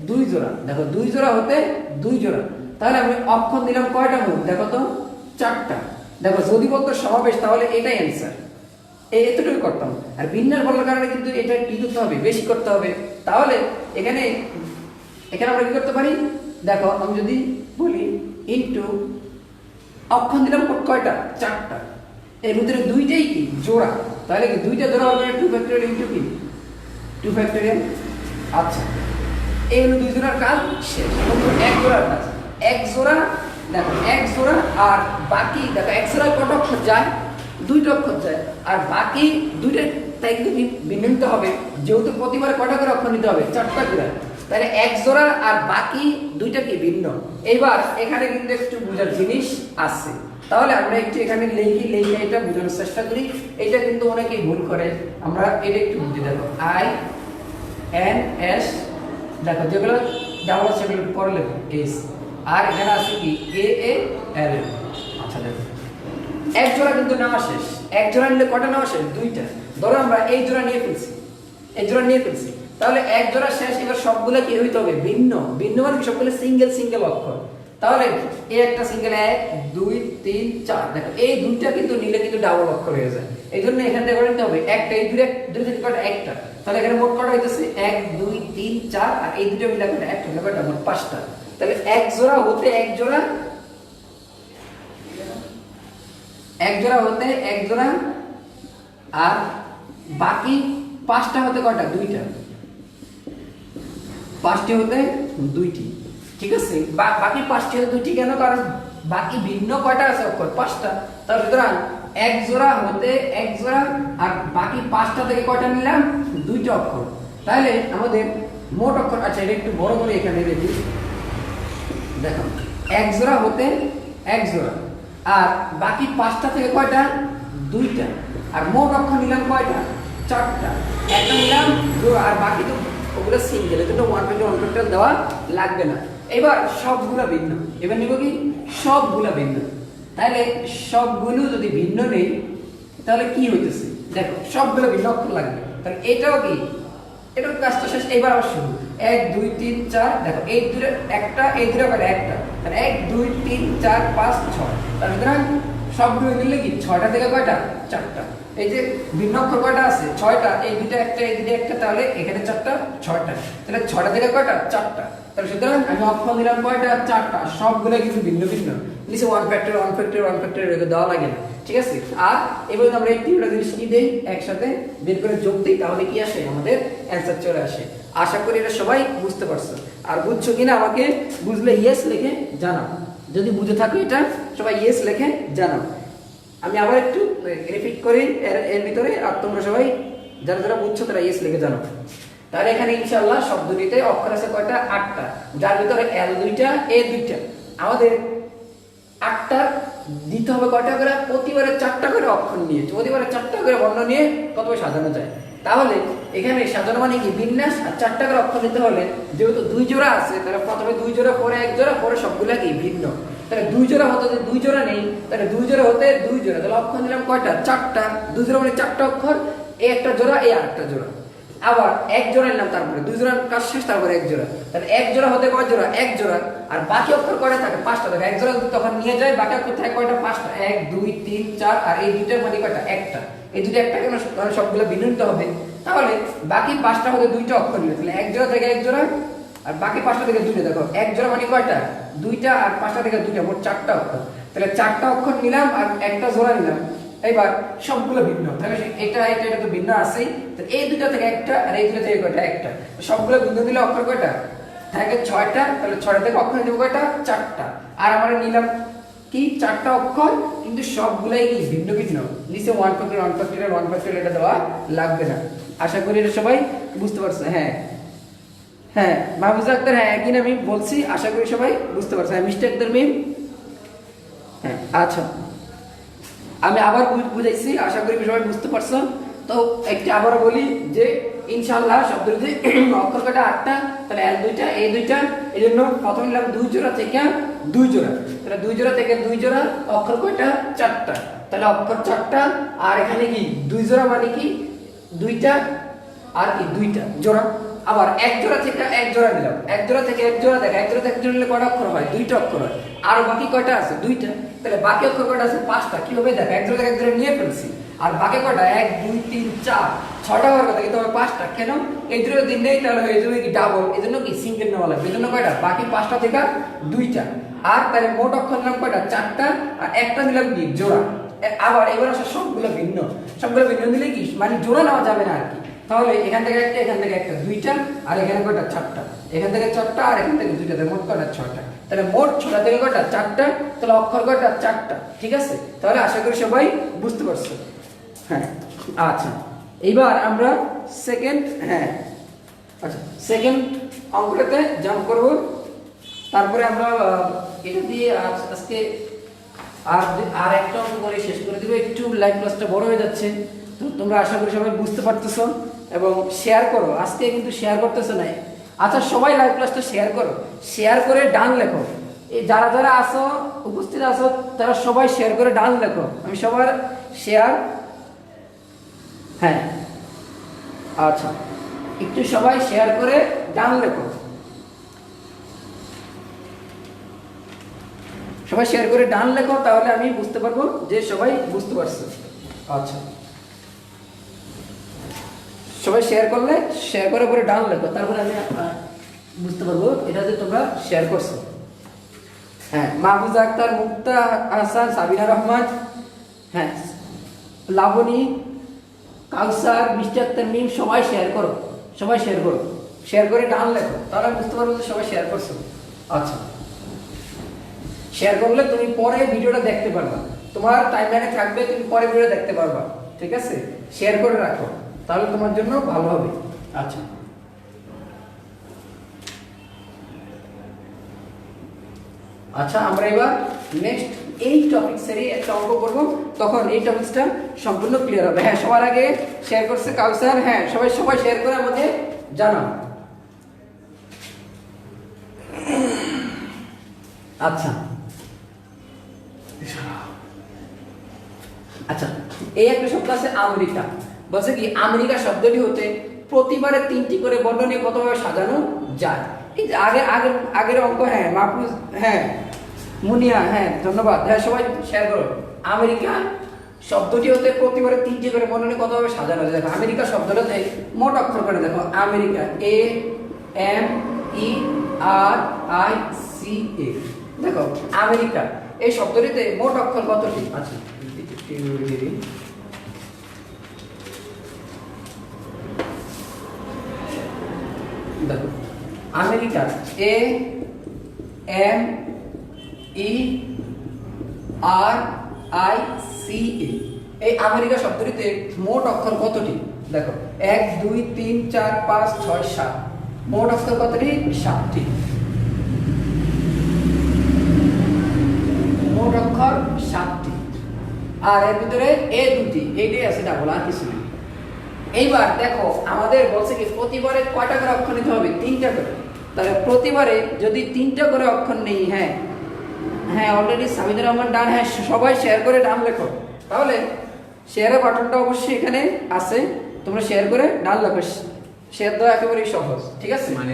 দুই জোড়া, দেখো দুই জোড়া হতে দুই জোড়া। তাহলে আমি অক্ষর দিলাম কয়টা মোট, দেখো তো চারটা। দেখো যদি বলতো সমাবেশ তাহলে এটাই অ্যান্সার, এতটুকু করতাম। আর বিন্যাস বলার কারণে কিন্তু এটা কি করতে হবে, বেশি করতে হবে। তাহলে এখানে এখানে আমরা কি করতে পারি, দেখো আমি যদি বলি ইনটু অক্ষর দিলাম কয়টা, চারটা। এর ভিতরে দুইটাই কি জোড়া, তাহলে কি দুইটা জোড়া হবে 2 ফ্যাক্টরিয়াল ইনটু কি 2 ফ্যাক্টরিয়াল। আচ্ছা এই হলো দুই জোড়ার কাজ শেষ। এক জোড়ার কাজ, এক জোড়া, দেখো এক জোড়া আর বাকি, দেখো এক জোড়ায় কত অক্ষর যায়, দুইটা অক্ষর যায়। আর বাকি দুইটা তাই কিন্তু ভিন্ন নিতে হবে, যেহেতু প্রতিবারে কটা করে অক্ষর নিতে হবে, চারটা করে। তাহলে এক জোড়া আর বাকি দুইটা কি ভিন্ন। এইবার এখানে কিন্তু একটু বোঝার জিনিস আছে, তাহলে আমরা একটু এখানে লিখে এটা বোঝানোর চেষ্টা করি। এটা কিন্তু অনেকেই ভুল করে, আমরা এটা একটু বুঝে দেখো আই এন এস, দেখো যেগুলো ডাবল সেগুলো পরে লেখো এস, আর এখানে আছে কি এ এ এল এল। আচ্ছা দেখো এক জোড়া কিন্তু নেওয়া শেষ, এক জোড়া নিলে কটা নেওয়া শেষ, দুইটা। ধরো আমরা এই জোড়া নিয়ে ফেলছি, এই জোড়া নিয়ে ফেলছি, তাহলে এক জোড়া শেষ। এবার সবগুলো কি হইতে হবে, ভিন্ন। ভিন্ন মানে সবগুলো সিঙ্গেল সিঙ্গেল অক্ষর। তাহলে এই একটা সিঙ্গেল 1 2 3 4, দেখো এই দুইটা কিন্তু নিলে কিন্তু ডাবল অক্ষর হয়ে যায়। এই জন্য এখান থেকে নিতে হবে একটা, এই দুই থেকে কটা, একটা। তাহলে এখানে মোট কটা হইতেছে 1 2 3 4, আর এই দুটো মিলে কটা, একটা মিলে কটা, মোট 5টা। তাহলে এক জোড়া হতে এক জোড়া, এক জোড়া হতে এক জোড়া, আর বাকি 5টা হতে কয়টা, দুইটা। 5টি হতে দুইটি, ঠিক আছে। বাকি 5টি হতে দুইটি কেন, কারণ বাকি ভিন্ন কয়টা আছে অক্ষর, 5টা। তার সুতরাং এক জোড়া হতে এক জোড়া, আর বাকি 5টা থেকে কয়টা নিলাম, দুইটা অক্ষর। তাহলে আমাদের মোট অক্ষর, আচ্ছা এটা একটু বড় করে এখানে লিখি, দেখো এক জোড়া হতে এক জোড়া, আর বাকি 5টা থেকে কয়টা, দুইটা। আর মোট অক্ষর নিলাম কয়টা, চারটা। একটা নিলাম জোড়া, আর বাকি তো ওগুলো সিঙ্গেল, এজন্য 1 ফ্যাক্টরিয়াল দেওয়া লাগবে না। এবার সবগুলো ভিন্ন, এবার নিব কি সবগুলো ভিন্ন। তাহলে সবগুলো যদি ভিন্ন নেই তাহলে কি হইতেছে, দেখো সবগুলো ভিন্ন অক্ষর লাগবে। তাহলে এটাও কি, এটাও কাজটা শেষ। এবার আবার শুরু 1 2 3 4, দেখো এই দুটো একটা, এই দুটো করে একটা, তাহলে 1 2 3 4 5 6। তার সুতরাং সবগুলো মিললে কি 6টা থেকে কয়টা, 4টা। এই যে ভিন্ন অক্ষর কয়টা আছে, 6টা। এই দুটো একটা, এই দুটো একটা, তাহলে এখানে 4টা, 6টা। তাহলে 6টা থেকে কয়টা, 4টা। তাহলে সুতরাং আমি অক্ষর দিলাম কয়টা, 4টা। সবগুলো কিন্তু ভিন্ন ভিন্ন, নিচে 1 ফ্যাক্টরিয়াল 1 ফ্যাক্টরিয়াল 1 ফ্যাক্টরিয়াল রেখে দেওয়া লাগে না, ঠিক আছে। আর এবার আমরা এই তিনটা জিনিস কি দেই, একসাথে বের করে যোগ দিই, তাহলে কি আসে, আমাদের অ্যান্সার চলে আসে। আশা করি এটা সবাই বুঝতে পারছো। আর বুঝছো কিনা আমাকে বুঝলে ইয়েস লিখে জানাও, যদি বুঝে থাকো এটা সবাই ইয়েস লিখে জানাও। আমি আবার একটু রিপিট করি এর ভিতরে, আর তোমরা সবাই যারা যারা বুঝছো তারা ইয়েস লিখে জানাও। তাহলে এখানে ইনশাআল্লাহ শব্দটিতে অক্ষর আছে কয়টা, 8টা, যার ভিতরে এল 2টা, এ 2টা। আমাদের 8টা দিতে হবে কয়টা করে, প্রতিবারে 4টা করে অক্ষর নিয়ে, প্রতিবারে 4টা করে বর্ণ নিয়ে কতভাবে সাজানো যায়। তাহলে এখানে সাজানো মানে কি বিন্যাস, আর 4টা করে অক্ষর দিতে হলে যেহেতু দুই জোড়া আছে, তাহলে প্রথমে দুই জোড়া, পরে এক জোড়া, পরে সবগুলা কি ভিন্ন। তাহলে দুই জোড়া হতে, যদি দুই জোড়া নেই তাহলে দুই জোড়া হতে দুই জোড়া, তাহলে অক্ষর নিলাম কয়টা, 4টা। দুই জোড়া মানে 4টা অক্ষর, এই একটা জোড়া, এই আরেকটা জোড়া। আবার এক জোড়া নিলাম, তারপরে দুই জোড়ার কাজ শেষ, তারপরে এক জোড়া। তাহলে এক জোড়া হতে কয় জোড়া, এক জোড়া। আর বাকি অক্ষর কয়টা থাকে, 5টা থাকে। এক জোড়া যদি তখন নিয়ে যায়, বাকি অক্ষর থাকে কয়টা, 5টা। 1 2 3 4, আর এই দুইটার মধ্যে কয়টা, একটা। এই দুটো একটা কেন, মানে সবগুলো ভিন্ন নিতে হবে। তাহলে বাকি 5টা হতে দুইটা অক্ষর নিলে, তাহলে এক জোড়া থেকে এক জোড়া, আর বাকি 5টা থেকে দুইটা। দেখো এক জোড়া মানে কয়টা, দুইটা আর পাঁচটা থেকে দুইটা, মোট 4টা অক্ষর। তাহলে 4টা অক্ষর নিলাম আর একটা জোড়া নিলাম। এবার সবগুলো ভিন্ন, তাহলে এটা এটা এটা তো ভিন্ন আছেই। তাহলে এই দুটো থেকে একটা আর এই দুটো থেকে কয়টা, একটা। সবগুলো ভিন্ন দিলে অক্ষর কয়টা থাকে, 6টা। তাহলে 6টা থেকে অক্ষর দেবো কয়টা, 4টা। আর আমরা নিলাম কি 4টা অক্ষর, কিন্তু সবগুলাই কি ভিন্ন ভিন্ন। নিচে 1 ফ্যাক্টরিয়াল 1 ফ্যাক্টরিয়াল এটা দেওয়া লাগবে না। আশা করি এটা সবাই বুঝতে পারছে। হ্যাঁ হ্যাঁ মাহফুজা আক্তার, হ্যাঁ একদিন আমি বলছি, আশা করি সবাই বুঝতে পারছে। হ্যাঁ মিস্টেক দের মিম। হ্যাঁ আচ্ছা, আমি আবার বুঝাইছি, আশা করি সবাই বুঝতে পারছো। তো একটা আবারও বলি যে ইনশাআল্লাহ শব্দের যে অক্ষর কয়টা 8টা, তাহলে এল দুইটা এই দুইটা, এই জন্য প্রথম নিলাম 2 জোড়া থেকে 2 জোড়া। তাহলে 2 জোড়া থেকে 2 জোড়া, অক্ষর কয়টা 4টা। তাহলে অক্ষর 4টা, আর এখানে কি 2 জোড়া মানে কি 2টা, আর কি 2টা জোড়া। আবার 1 জোড়া থেকে 1 জোড়া নিলাম, 1 জোড়া থেকে 1 জোড়া, দেখ 1 জোড়া থেকে 1 জোড়া নিলে কয়টা অক্ষর হয়, 2টা অক্ষর হয়। আর বাকি কয়টা আছে, 2টা। তাহলে বাকি অক্ষর কয়টা আছে, 5টা। কিভাবে দেখ, 1 জোড়া থেকে 1 জোড়া নিয়ে ফেলছি, আর বাকি কয়টা 1 2 3 4 6টা হওয়ার কথা, কিন্তু 5টা। কেন, এই দুটো দিন নেই, তাহলে এই জন্য কি ডাবল, এই জন্য কি সিঙ্গেল নেওয়া লাগবে। এই জন্য কয়টা, বাকি 5টা থেকে 2টা। আর তাহলে মোট অক্ষর নিলাম কয়টা, 4টা, আর একটা নিলাম কি জোড়া। আবার এবার আসলে সবগুলো ভিন্ন, সবগুলো ভিন্ন দিলে কি মানে জোড়া নেওয়া যাবে না আর কি। তাহলে এখান থেকে একটা, এখান থেকে একটা, 2টা, আর এখানে কয়টা 4টা, এখান থেকে 4টা, আর এখান থেকে 2টা, মোট কয়টা 6টা। তাহলে মোট 6টা থেকে কয়টা 4টা, তাহলে অক্ষর কয়টা 4টা। ঠিক আছে, তাহলে আশা করি সবাই বুঝতে পারছো। হ্যাঁ আচ্ছা, এইবার আমরা সেকেন্ড, হ্যাঁ আচ্ছা সেকেন্ড অঙ্কটাতে জাম্প করব। তারপরে আমরা এটা দিয়ে আজকে আর একটা অঙ্ক করে শেষ করে দেবো। একটু লাইভ ক্লাসটা বড় হয়ে যাচ্ছে, তো তোমরা আশা করি সবাই বুঝতে পারতেছো এবং শেয়ার করো। আজকে কিন্তু শেয়ার করতেছো না। আচ্ছা সবাই লাইভ ক্লাসটা শেয়ার করো, শেয়ার করে ডান লেখো। এই যারা যারা আসো, উপস্থিত আসো, তারা সবাই শেয়ার করে ডান লেখো। আমি সবার শেয়ার, হ্যাঁ আচ্ছা একটু সবাই শেয়ার করে ডান লেখো। সবাই শেয়ার করে ডান লেখো, তাহলে আমি বুঝতে পারবো যে সবাই বুঝতে পারছে। আচ্ছা সবাই শেয়ার করলে, শেয়ার করে পরে ডান লেখো, তারপরে আমি বুঝতে পারবো এটা যে তোমরা শেয়ার করছো। হ্যাঁ মাহফুজা আক্তার, মুক্তা হাসান, সাবিনা রহমান, হ্যাঁ লাবণী, কাউসার, মিষ্টি আক্তার, মিম, সবাই শেয়ার করো, সবাই শেয়ার করো, শেয়ার করে ডান লেখো, তাহলে বুঝতে পারবো যে সবাই শেয়ার করছো। আচ্ছা শেয়ার করলে তুমি পরে ভিডিওটা দেখতে পারবা, তোমার টাইমলাইনে থাকবে, তুমি পরে ভিডিও দেখতে পারবা। ঠিক আছে, শেয়ার করে রাখো, তাহলে তোমার জন্য ভালো হবে। আচ্ছা আচ্ছা আমরা এবার নেক্সট এই টপিকসেরই একটা অঙ্ক করব, তখন এই টপিকসটা সম্পূর্ণ ক্লিয়ার হবে। হ্যাঁ সবার আগে শেয়ার করছে কাউসার, হ্যাঁ সবাই সবাই শেয়ার করে আমাকে জানাও। আচ্ছা আচ্ছা এই একটা শব্দ আছে আমেরিকা, বলছে কি আমেরিকা শব্দটি হতে প্রতিবারে 3টি করে বর্ণ নিয়ে কতভাবে সাজানো যায়। এই যে আগের অঙ্ক, হ্যাঁ মাহফুজ, হ্যাঁ মুনিয়া, হ্যাঁ ধন্যবাদ, হ্যাঁ সবাই শেয়ার করো। আমেরিকা শব্দটি হতে প্রতিবারে 3টি করে বর্ণ নিয়ে কতভাবে সাজানো যায়। দেখো আমেরিকা শব্দটাতে মোট অক্ষর করে দেখো, আমেরিকা AMERICA, দেখো আমেরিকা এই শব্দটিতে মোট অক্ষর কতটি। আচ্ছা দেখো আমেরিকা AMERICA, এই আমেরিকা শব্দটিতে মোট অক্ষর কতটি। দেখো 1 2 3 4 5 6 7, মোট অক্ষর কতটি, 7টি। মোট অক্ষর 7টি, আর এর ভিতরে এ দুটি, এইটাই আছে ডাবল, আর কিছু নেই। এইবার দেখো আমাদের বলছে কি প্রতিবারে কয়টা করে অক্ষর নিতে হবে, 3টা করে। তাহলে প্রতিবারে যদি 3টা করে অক্ষর নেই, হ্যাঁ হ্যাঁ অলরেডি সাবিনা রহমান ডান, হ্যাঁ সবাই শেয়ার করে ডান লেখো। তাহলে শেয়ারের বাটনটা অবশ্যই এখানে আছে, তোমরা শেয়ার করে ডান লেখো। শেয়ার দেওয়া একেবারেই সহজ, ঠিক আছে। মানে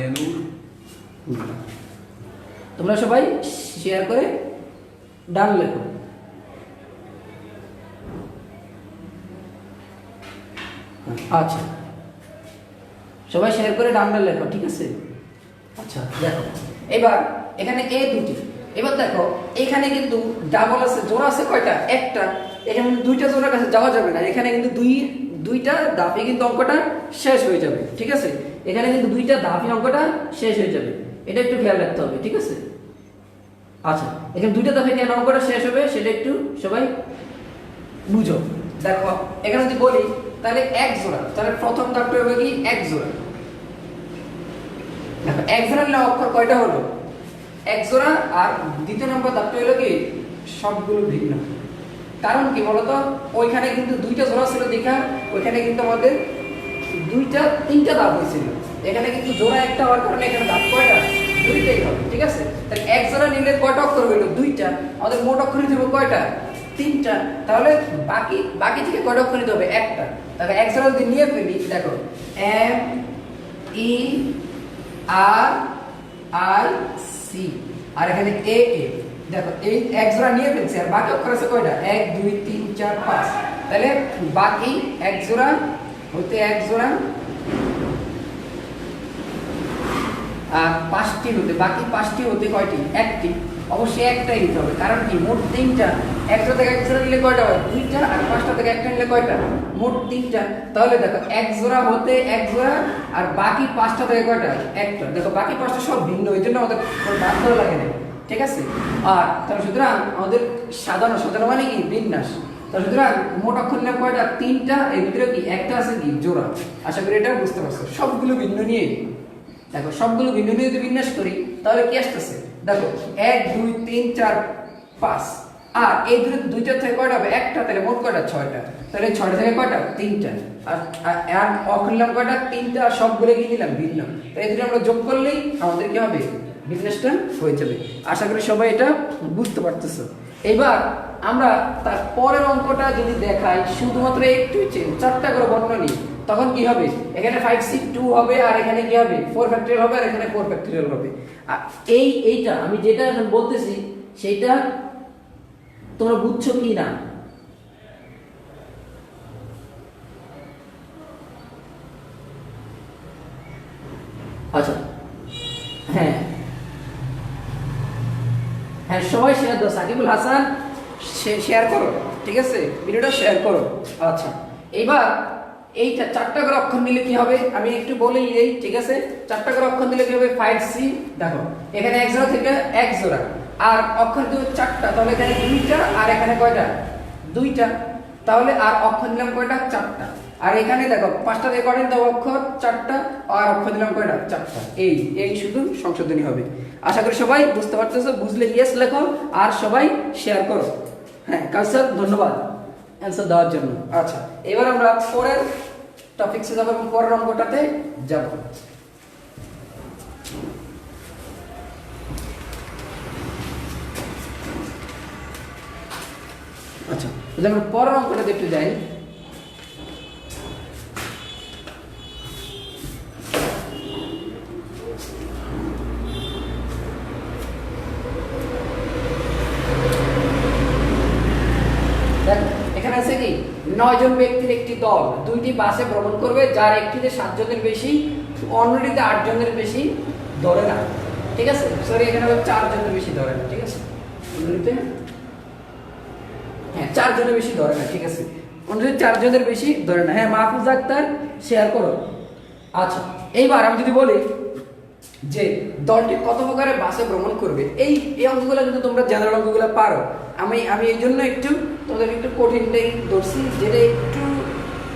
তোমরা সবাই শেয়ার করে ডান লেখো। আচ্ছা সবাই শেয়ার করে ডান লেখো, ঠিক আছে। আচ্ছা দেখো এবার এখানে এ দুটি, এবার দেখো এখানে কিন্তু ডাবল আছে, জোড়া আছে কয়টা? একটা। এখানে কিন্তু দুইটা জোড়ার কাছে যাওয়া যাবে না, এখানে কিন্তু দুইটা ধাপে কিন্তু অঙ্কটা শেষ হয়ে যাবে, ঠিক আছে? এখানে কিন্তু দুইটা ধাপে অঙ্কটা শেষ হয়ে যাবে, এটা একটু খেয়াল রাখতে হবে, ঠিক আছে? আচ্ছা, এখানে দুইটা ধাপে কেন অঙ্কটা শেষ হবে সেটা একটু সবাই বুঝো। দেখো এখানে যদি বলি তাহলে এক জোড়া, তাহলে প্রথম ধাপটা হবে কি এক জোড়া। দেখো এক জোড়া নিলে অক্ষর কয়টা হলো? এক জোড়া। আর দ্বিতীয় নম্বর ধাপটা হলো কি সবগুলো ভিন্ন। কারণ কি বলতো, ওইখানে কিন্তু দুইটা জোড়া ছিল দেখা, ওইখানে কিন্তু আমাদের তিনটা ধাপ হয়েছিল, এখানে কিন্তু জোড়া একটা হওয়ার কারণে এখানে ধাপ কয়টা? দুইটাই হবে, ঠিক আছে? তাহলে এক জোড়া নিলে কয়টা অক্ষর হইলো? দুইটা। আমাদের মোট অক্ষর নিতে হবে কয়টা? তিনটা। তাহলে বাকি থেকে কয়টা অক্ষর নিতে হবে? একটা। তাহলে এক জোড়া যদি নিয়ে ফেলি, দেখো M E R I C, আর এখানে এ এ। দেখো এই এক জোড়া নিয়ে ফেলছি, আর বাকি অক্ষর আছে কয়টা? 1 2 3 4 5। তাহলে বাকি এক জোড়া হতে এক জোড়া আর পাঁচটি হতে, বাকি পাঁচটি হতে কয়টি? একটি। অবশ্যই একটাই নিতে হবে, কারণ কি মোট তিনটা। একটা থেকে এক জোড়া নিলে কয়টা হয়? দুইটা। আর পাঁচটা থেকে একটা নিলে কয়টা? মোট তিনটা। তাহলে দেখো এক জোড়া হতে এক জোড়া, আর বাকি পাঁচটা থেকে কয়টা? একটা। দেখো বাকি পাঁচটা সব ভিন্ন, এই জন্য আমাদের বাদ দেওয়া লাগে না, ঠিক আছে? আর তাহলে সুতরাং আমাদের সাজানো মানে কি বিন্যাস। তাহলে সুতরাং মোট অক্ষর নিলে কয়টা? তিনটা। এর ভিতরে কি একটা আছে কি জোড়া। আশা করি এটা বুঝতে পারছো। সবগুলো ভিন্ন নিয়ে, দেখো সবগুলো ভিন্ন নিয়ে যদি বিন্যাস করি তাহলে কি আসতেছে? দেখো 1 2 3 4 5, আর এই দুইটা থেকে কয়টা হবে? একটা। তাহলে মোট কয়টা? 6টা। তাহলে 6টা থেকে কয়টা? 3টা। আর অক্ষর নিলাম কয়টা? 3টা। আর সবগুলো কি নিলাম? ভিন্ন। তো এই দুটো আমরা যোগ করলেই আমাদের কি হবে? বিন্যাসটা হয়ে যাবে। আশা করি সবাই এটা বুঝতে পারতেছো। এবার আমরা তার পরের অঙ্কটা যদি দেখাই, শুধুমাত্র একটু চারটা করে বর্ণনী, তখন কি হবে? এখানে 5c2 হবে, আর এখানে কি হবে? 4 ফ্যাক্টরিয়াল হবে, আর এখানে 4 ফ্যাক্টরিয়াল হবে। আর এইটা আমি যেটা এখন বলতেছি সেইটা তোমরা বুঝছো কি না? আচ্ছা, হ্যাঁ হ্যাঁ, সবাই শেয়ার দাও। সাকিবুল হাসান শেয়ার করো, ঠিক আছে? ভিডিওটা শেয়ার করো। আচ্ছা, এবার এইটা চারটা করে অক্ষর নিলে কি হবে আমি একটু বলেই দেই, ঠিক আছে? চারটা করে অক্ষর নিলে কি হবে? 5c। দেখো এখানে এক জোড়া থেকে এক জোড়া, আর অক্ষর দিও চারটা, তাহলে এখানে দুইটা, আর এখানে কয়টা? দুইটা। তাহলে আর অক্ষর নিলাম কয়টা? চারটা। আর এখানে দেখো পাঁচটা থেকে কয়টা দাও? অক্ষর চারটা, আর অক্ষর দিলাম কয়টা? চারটা। এই শুধু সংশোধনী হবে। আশা করি সবাই বুঝতে পারতেছো। বুঝলে ইয়েস লেখো, আর সবাই শেয়ার করো। হ্যাঁ কাউসার, ধন্যবাদ অ্যান্সার দেওয়ার জন্য। আচ্ছা, এবার আমরা পরের টপিকসে যাব এবং পরের অঙ্কটাতে যাব। আচ্ছা, যদি আমরা পরের অঙ্কটাতে একটু যাই। এখানে আছে কি 9 জন ব্যক্তির একটি দল 2টি বাসে ভ্রমণ করবে, যার একটিতে 7 জনের বেশি, অন্যটিতে 8 জনের বেশি ধরে না, ঠিক আছে? সরি, এখানে 4 জনের বেশি ধরে না, ঠিক আছে? অন্যটিতে হ্যাঁ 4 জনের বেশি ধরে না, ঠিক আছে? অন্যটিতে 4 জনের বেশি ধরে না। হ্যাঁ মাহফুজ আক্তার শেয়ার করো। আচ্ছা, এইবার আমি যদি বলি যে দলটি কত প্রকারের বাসে ভ্রমণ করবে, এই অঙ্কগুলো কিন্তু তোমরা জেনারেল অঙ্কগুলো পারো। আমি এই জন্য একটু তোমাদের একটু কঠিনটাই ধরছি, যেটা একটু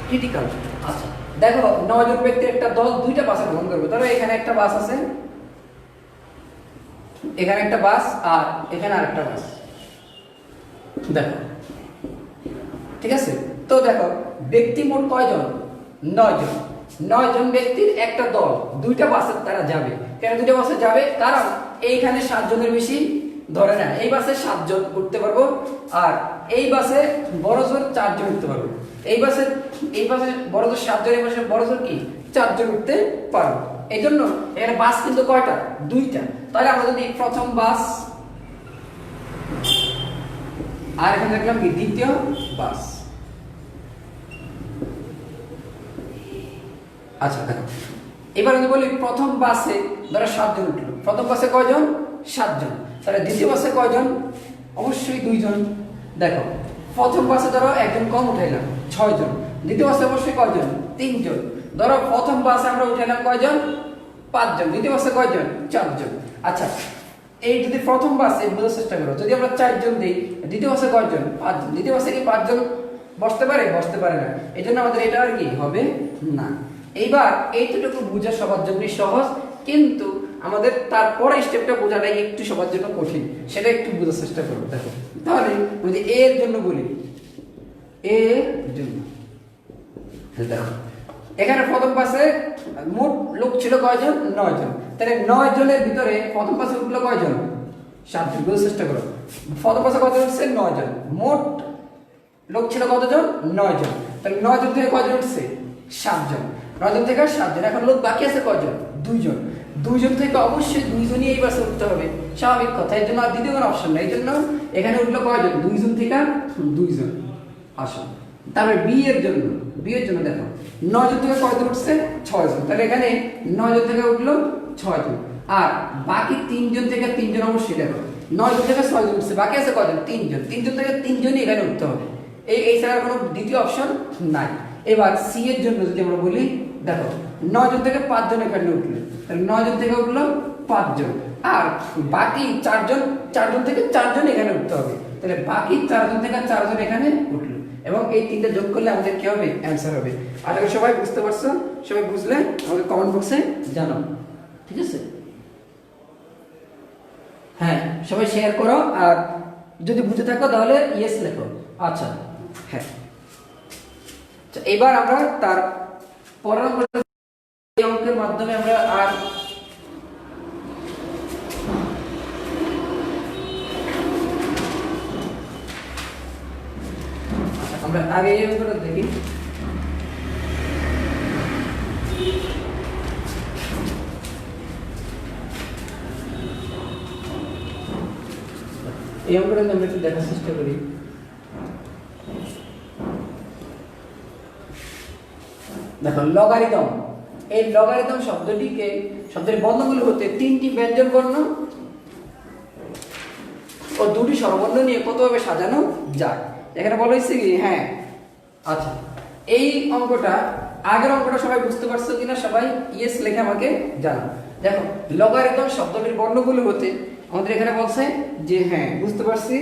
ক্রিটিক্যাল। আচ্ছা দেখো 9 জন ব্যক্তির একটা দল 2টা বাসে ভ্রমণ করবে। ধরো এখানে একটা বাস আছে, এখানে একটা বাস, আর এখানে আরেকটা বাস। দেখো ঠিক আছে? তো দেখো ব্যক্তি মোট কয়জন? 9 জন। 9 জন ব্যক্তির একটা দল 2টা বাসে তারা যাবে। কেন 2টা বাসে যাবে? কারণ এইখানে 7 জনের বেশি ধরে না। এই বাসে 7 জন উঠতে পারবো, আর এই বাসে বড় জোর 4 জন উঠতে পারবো। এই বাসে বড় জোর 7 জন, এই বাসে বড় জোর কি 4 জন উঠতে পারবো। এই জন্য এখানে বাস কিন্তু কয়টা? 2টা। তাহলে আমরা যদি প্রথম বাস, আর এখানে দেখলাম কি দ্বিতীয় বাস। আচ্ছা দেখো, এবার যদি বলি প্রথম বাসে ধরো 7 জন উঠলো। প্রথম বাসে কয়জন? 7 জন। তাহলে দ্বিতীয় বাসে কয়জন? অবশ্যই 2 জন। দেখো প্রথম বাসে ধরো একজন কম উঠাইলাম 6 জন, দ্বিতীয় বাসে অবশ্যই কয়জন? 3 জন। ধরো প্রথম বাসে আমরা উঠাইলাম কয়জন? 5 জন, দ্বিতীয় বাসে কয়জন? 4 জন। আচ্ছা এই যদি প্রথম বাসে বোঝার চেষ্টা করো, যদি আমরা 4 জন দিই, দ্বিতীয় বাসে কয়জন? 5 জন। দ্বিতীয় বাসে কি 5 জন বসতে পারে? বসতে পারে না, এই জন্য আমাদের এটা আর কি হবে না। এইবার এইটুকু বোঝা সবার জন্যই সহজ, কিন্তু আমাদের তারপরে স্টেপটা বোঝাটাই একটু সবার জন্য কঠিন, সেটা একটু বোঝার চেষ্টা করবো। দেখো তাহলে যদি এ এর জন্য বলি, এর জন্য দেখো এখানে প্রথম পাশে মোট লোক ছিল কয়জন? 9 জন। তাহলে 9 জনের ভিতরে প্রথম পাশে উঠলো কয়জন? 7 জন। বোঝার চেষ্টা করো, প্রথম পাশে কত উঠছে? 9 জন। মোট লোক ছিল কতজন? 9 জন। তাহলে 9 জন থেকে কয়জন উঠছে? 7 জন। 9 জন থেকে 7 জন। এখন লোক বাকি আছে কয়জন? 2 জন। 2 জন থেকে অবশ্যই 2 জনই এই বাসে উঠতে হবে, স্বাভাবিক কথা। এর জন্য আর দ্বিতীয় কোনো অপশন নেই, এই জন্য এখানে উঠলো কয়জন? 2 জন থেকে 2 জন। আসো তারপরে বি এর জন্য, বি এর জন্য দেখো 9 জন থেকে কয়জন উঠছে? 6 জন। তাহলে এখানে 9 জন থেকে উঠলো 6 জন, আর বাকি 3 জন থেকে 3 জন অবশ্যই দেখো 9 জন থেকে 6 জন উঠছে, বাকি আছে কয়জন? 3 জন। 3 জন থেকে 3 জনই এখানে উঠতে হবে, এই ছাড়া কোনো দ্বিতীয় অপশন নাই। এবার সি এর জন্য যদি আমরা বলি, দেখো 9 জন থেকে 5 জন এখানে উঠলো, তাহলে 9 জন থেকে উঠলো 5 জন, আর বাকি 4 জন থেকে 4 জন এখানে উঠতে হবে, তাহলে বাকি 4 জন থেকে 4 জন এখানে উঠলো, এবং এই তিনটা যোগ করলে আমাদের কি হবে? অ্যান্সার হবে। আশা করি সবাই বুঝতে পারছো। সবাই বুঝলে আমাকে কমেন্ট বক্সে জানাও, ঠিক আছে? হ্যাঁ সবাই শেয়ার করো, আর যদি বুঝে থাকো তাহলে ইয়েস লেখো। আচ্ছা হ্যাঁ, এবার আমরা তার পরের অঙ্কের মাধ্যমে আমরা আর আমরা আগে এই অঙ্কটা দেখি। এই অঙ্কটা আমরা একটু দেখার চেষ্টা করি। দেখো লগারিদম, এই লগারিদম শব্দের বর্ণগুলো হতে 3টি ব্যঞ্জন বর্ণ ও 2টি স্বরবর্ণ নিয়ে কতভাবে সাজানো যায়। এখানে বলা হয়েছে কি? হ্যাঁ আচ্ছা, এই অঙ্কটা আগের অঙ্কটা সবাই বুঝতে পারছো কিনা? সবাই ইয়েস লিখে আমাকে জানাও। দেখো লগারিদম শব্দটির বর্ণগুলো হতে আমাদের এখানে বলছে যে হ্যাঁ বুঝতে পারছি।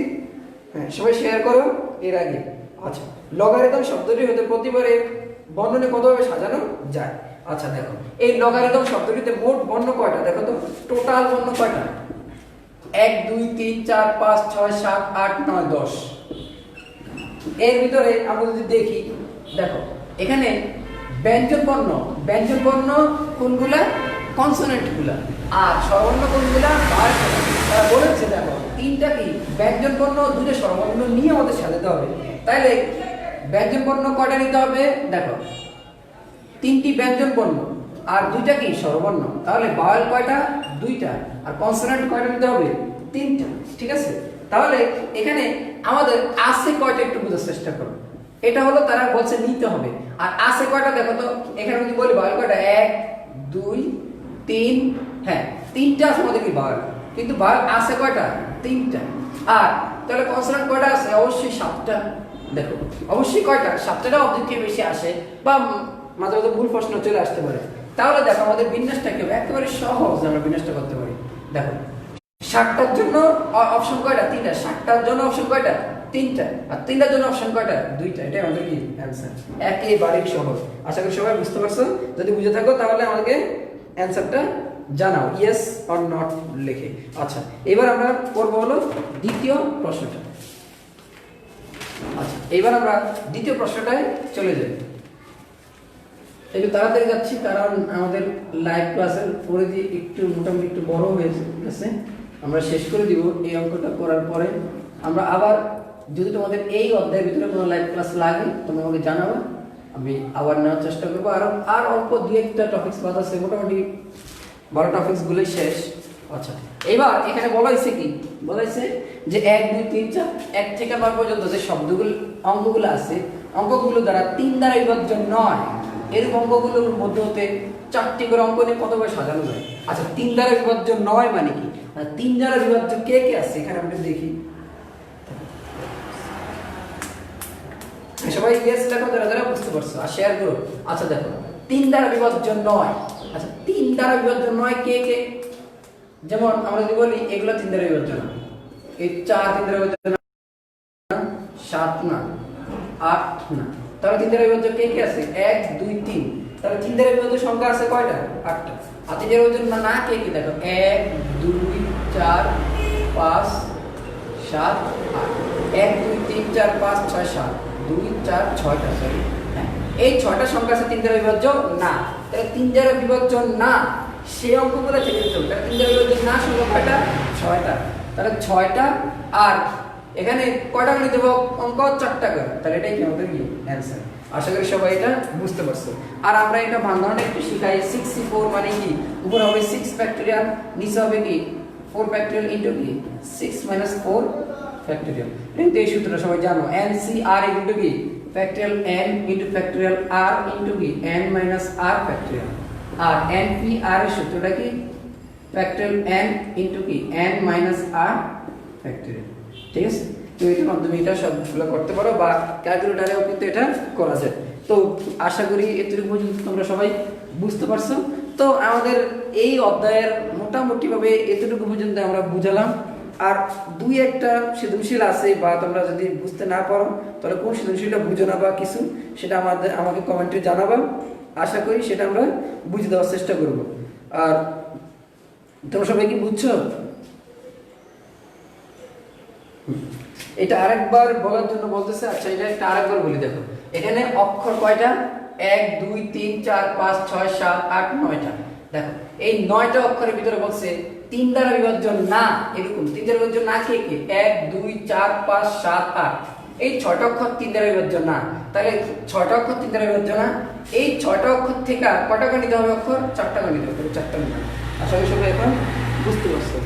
হ্যাঁ সবাই শেয়ার করো এর আগে। আচ্ছা লগারিদম শব্দটি হতে প্রতিবারের বর্ণনে কতভাবে সাজানো যায়। আচ্ছা দেখো এই লগারিদম শব্দটিতে মোট বর্ণ কয়টা? দেখো তো টোটাল বর্ণ কয়টা? 1 2 3 4 5 6 7 8 9 10। এর ভিতরে আমরা যদি দেখি, দেখো এখানে ব্যঞ্জন বর্ণ কোনগুলা? কনসোনেন্ট গুলা। আর স্বরবর্ণ কোনগুলা? বায়াসগুলা। তারা বলেছে দেখো 3টা কি ব্যঞ্জন বর্ণ, 2টা স্বরবর্ণ নিয়ে আমাদের সাজাতে হবে। তাইলে ব্যঞ্জন বর্ণ কয়টা নিতে হবে? দেখো 3টি ব্যঞ্জন বর্ণ আর 2টা কি স্বরবর্ণ। তাহলে বায়াল কয়টা? 2টা। আর কনসোনেন্ট কয়টা নিতে হবে? 3টা। ঠিক আছে, তাহলে এখানে আমাদের আছে কয়টা একটু বোঝার চেষ্টা করো। এটা হলো তারা বলছে নিতে হবে, আর আছে কয়টা দেখো তো। এখানে যদি বলি বায়াল কয়টা? 1 2 3, হ্যাঁ 3টা আছে আমাদের কি বায়াল, কিন্তু বায়াল আছে কয়টা? 3টা। আর তাহলে কনসোনেন্ট কয়টা আছে? অবশ্যই 7টা। দেখো অবশ্যই কয়টা? 7টা অবজেক্টিভ বেশি আসে, বা মাঝে মাঝে ভুল প্রশ্ন চলে আসতে পারে। তাহলে দেখো আমাদের বিন্যাসটা কি হবে? একেবারে সহজ আমরা বিন্যাসটা করতে পারি। দেখো 7টার জন্য অপশন কয়টা? 3টা। 7টার জন্য অপশন কয়টা? 3টা। আর 3টার জন্য অপশন কয়টা? 2টা। এটাই আমাদের কি অ্যান্সার, একেবারে সহজ। আশা করি সবাই বুঝতে পারছো। যদি বুঝে থাকো তাহলে আমাকে অ্যান্সারটা জানাও ইয়েস অর নট লিখে। আচ্ছা এবার আমরা করব হলো দ্বিতীয় প্রশ্নটা। আচ্ছা এবার আমরা দ্বিতীয় প্রশ্নটায় চলে যাই। একটু তাড়াতাড়ি যাচ্ছি কারণ আমাদের লাইভ ক্লাসের পরিধি একটু মোটামুটি একটু বড় হয়ে গেছে। আমরা শেষ করে দিব এই অঙ্কটা করার পরে। আমরা আবার যদি তোমাদের এই অধ্যায়ের ভিতরে কোনো লাইভ ক্লাস লাগে তোমরা আমাকে জানাবে, আমি আবার নেওয়ার চেষ্টা করবো। আর অল্প 2-1টা টপিকস বাদ আছে, মোটামুটি 12 টপিকসগুলোই শেষ। আচ্ছা এবার এখানে বলা হয়েছে কি? বলা হয়েছে যে 1 2 3 4 1 থেকে 9 পর্যন্ত যে শব্দগুলো অঙ্কগুলো আছে, অঙ্কগুলো দ্বারা 3 দ্বারা বিভাজ্য নয় এরকম অঙ্কগুলোর মধ্যে হতে 4টি করে অঙ্ক নিয়ে কতবার সাজানো যায়। আচ্ছা 3 দ্বারা বিভাজ্য 9 মানে কি? 3 দ্বারা বিভাজ্য কে কে আছে এখানে আমরা দেখি। সবাই ইয়েস লেখো যারা যারা বুঝতে পারছো আর শেয়ার করো। আচ্ছা দেখো 3 দ্বারা বিভাজ্য 9। আচ্ছা 3 দ্বারা বিভাজ্য 9 কে কে? যেমন আমরা যদি বলি এগুলো 3 দ্বারা বিভাজ্য না, এই 4 3 দ্বারা বিভাজ্য না, 7 না, 8 না, তাহলে 3 দ্বারা বিভাজ্য কে কে আছে? 1 2 3। তাহলে 3 দ্বারা বিভাজ্য সংখ্যা আছে কয়টা? 8টা। আর 3 দ্বারা বিভাজ্য না কে কে দেখো 1 2 4 5 7 8। 1 2 3 4 5 6 7 2 4 6টা, সরি হ্যাঁ এই 6টা সংখ্যা আছে 3 দ্বারা বিভাজ্য না। তাহলে 3 দ্বারা বিভাজ্য না সেই অঙ্কগুলো থেকে দিতে হবে। 3 দ্বারা বিভাজ্য না সংখ্যা কয়টা? 6টা। তাহলে 6টা আর এখানে কয়টা করে দেব অঙ্ক? 4টা করে। তাহলে এটাই কি আমাদের কি অ্যানসার। আশা করি সবাই এটা বুঝতে পারছো। আর আমরা এটা ভাঙানো একটু শিখাই। 6c4 মানে কি? উপরে হবে 6 ফ্যাক্টরিয়াল, নিচে হবে কি 4 ফ্যাক্টরিয়াল ইনটু কি 6 - 4 ফ্যাক্টরিয়াল। কিন্তু এই সূত্রটা সবাই জানো, NCR ইনটু কি factorial n into factorial r into কি n - r ফ্যাক্টরিয়াল। আর NPR এর সূত্রটা কি ফ্যাক্টরিয়াল n ইনটু কি n - r ফ্যাক্টরিয়াল। ঠিক আছে? তো এটার মাধ্যমে এটা সবগুলো করতে পারো বা ক্যালকুলেটরেও কিন্তু এটা করা যায়। তো আশা করি এতটুকু পর্যন্ত তোমরা সবাই বুঝতে পারছো। তো আমাদের এই অধ্যায়ের মোটামুটি ভাবে এতটুকু পর্যন্ত আমরা বুঝালাম। আর দুই একটা সৃজনশীল আছে বা তোমরা যদি বুঝতে না পারো তাহলে কোন সৃজনশীলটা বুঝো না বা কিছু সেটা আমাকে কমেন্টে জানাবা। আশা করি সেটা আমরা বুঝে দেওয়ার চেষ্টা করব। আর তোমরা সবাই কি বুঝছো? এটা আরেকবার বলার জন্য বলতেছে। আচ্ছা এটা একটা আরেকবার বলি দেখো। এখানে অক্ষর কয়টা? 1 2 3 4 5 6 7 8 9টা। দেখো এই 9টা অক্ষরের ভিতরে বলছে 3 দ্বারা বিভাজ্য না। এরকম 3 দ্বারা বিভাজ্য না কে কে? 1 2 4 5 7 8। এই 6টা অক্ষর 3 দ্বারা বিভাজ্য না। তাহলে 6টা অক্ষর 3 দ্বারা বিভাজ্য না। এই 6টা অক্ষর থেকে কয়টা করে নিতে হবে অক্ষর? 4টা করে নিতে হবে। 4টা নিতে হবে। আশা করি সবাই এখন বুঝতে পারছো।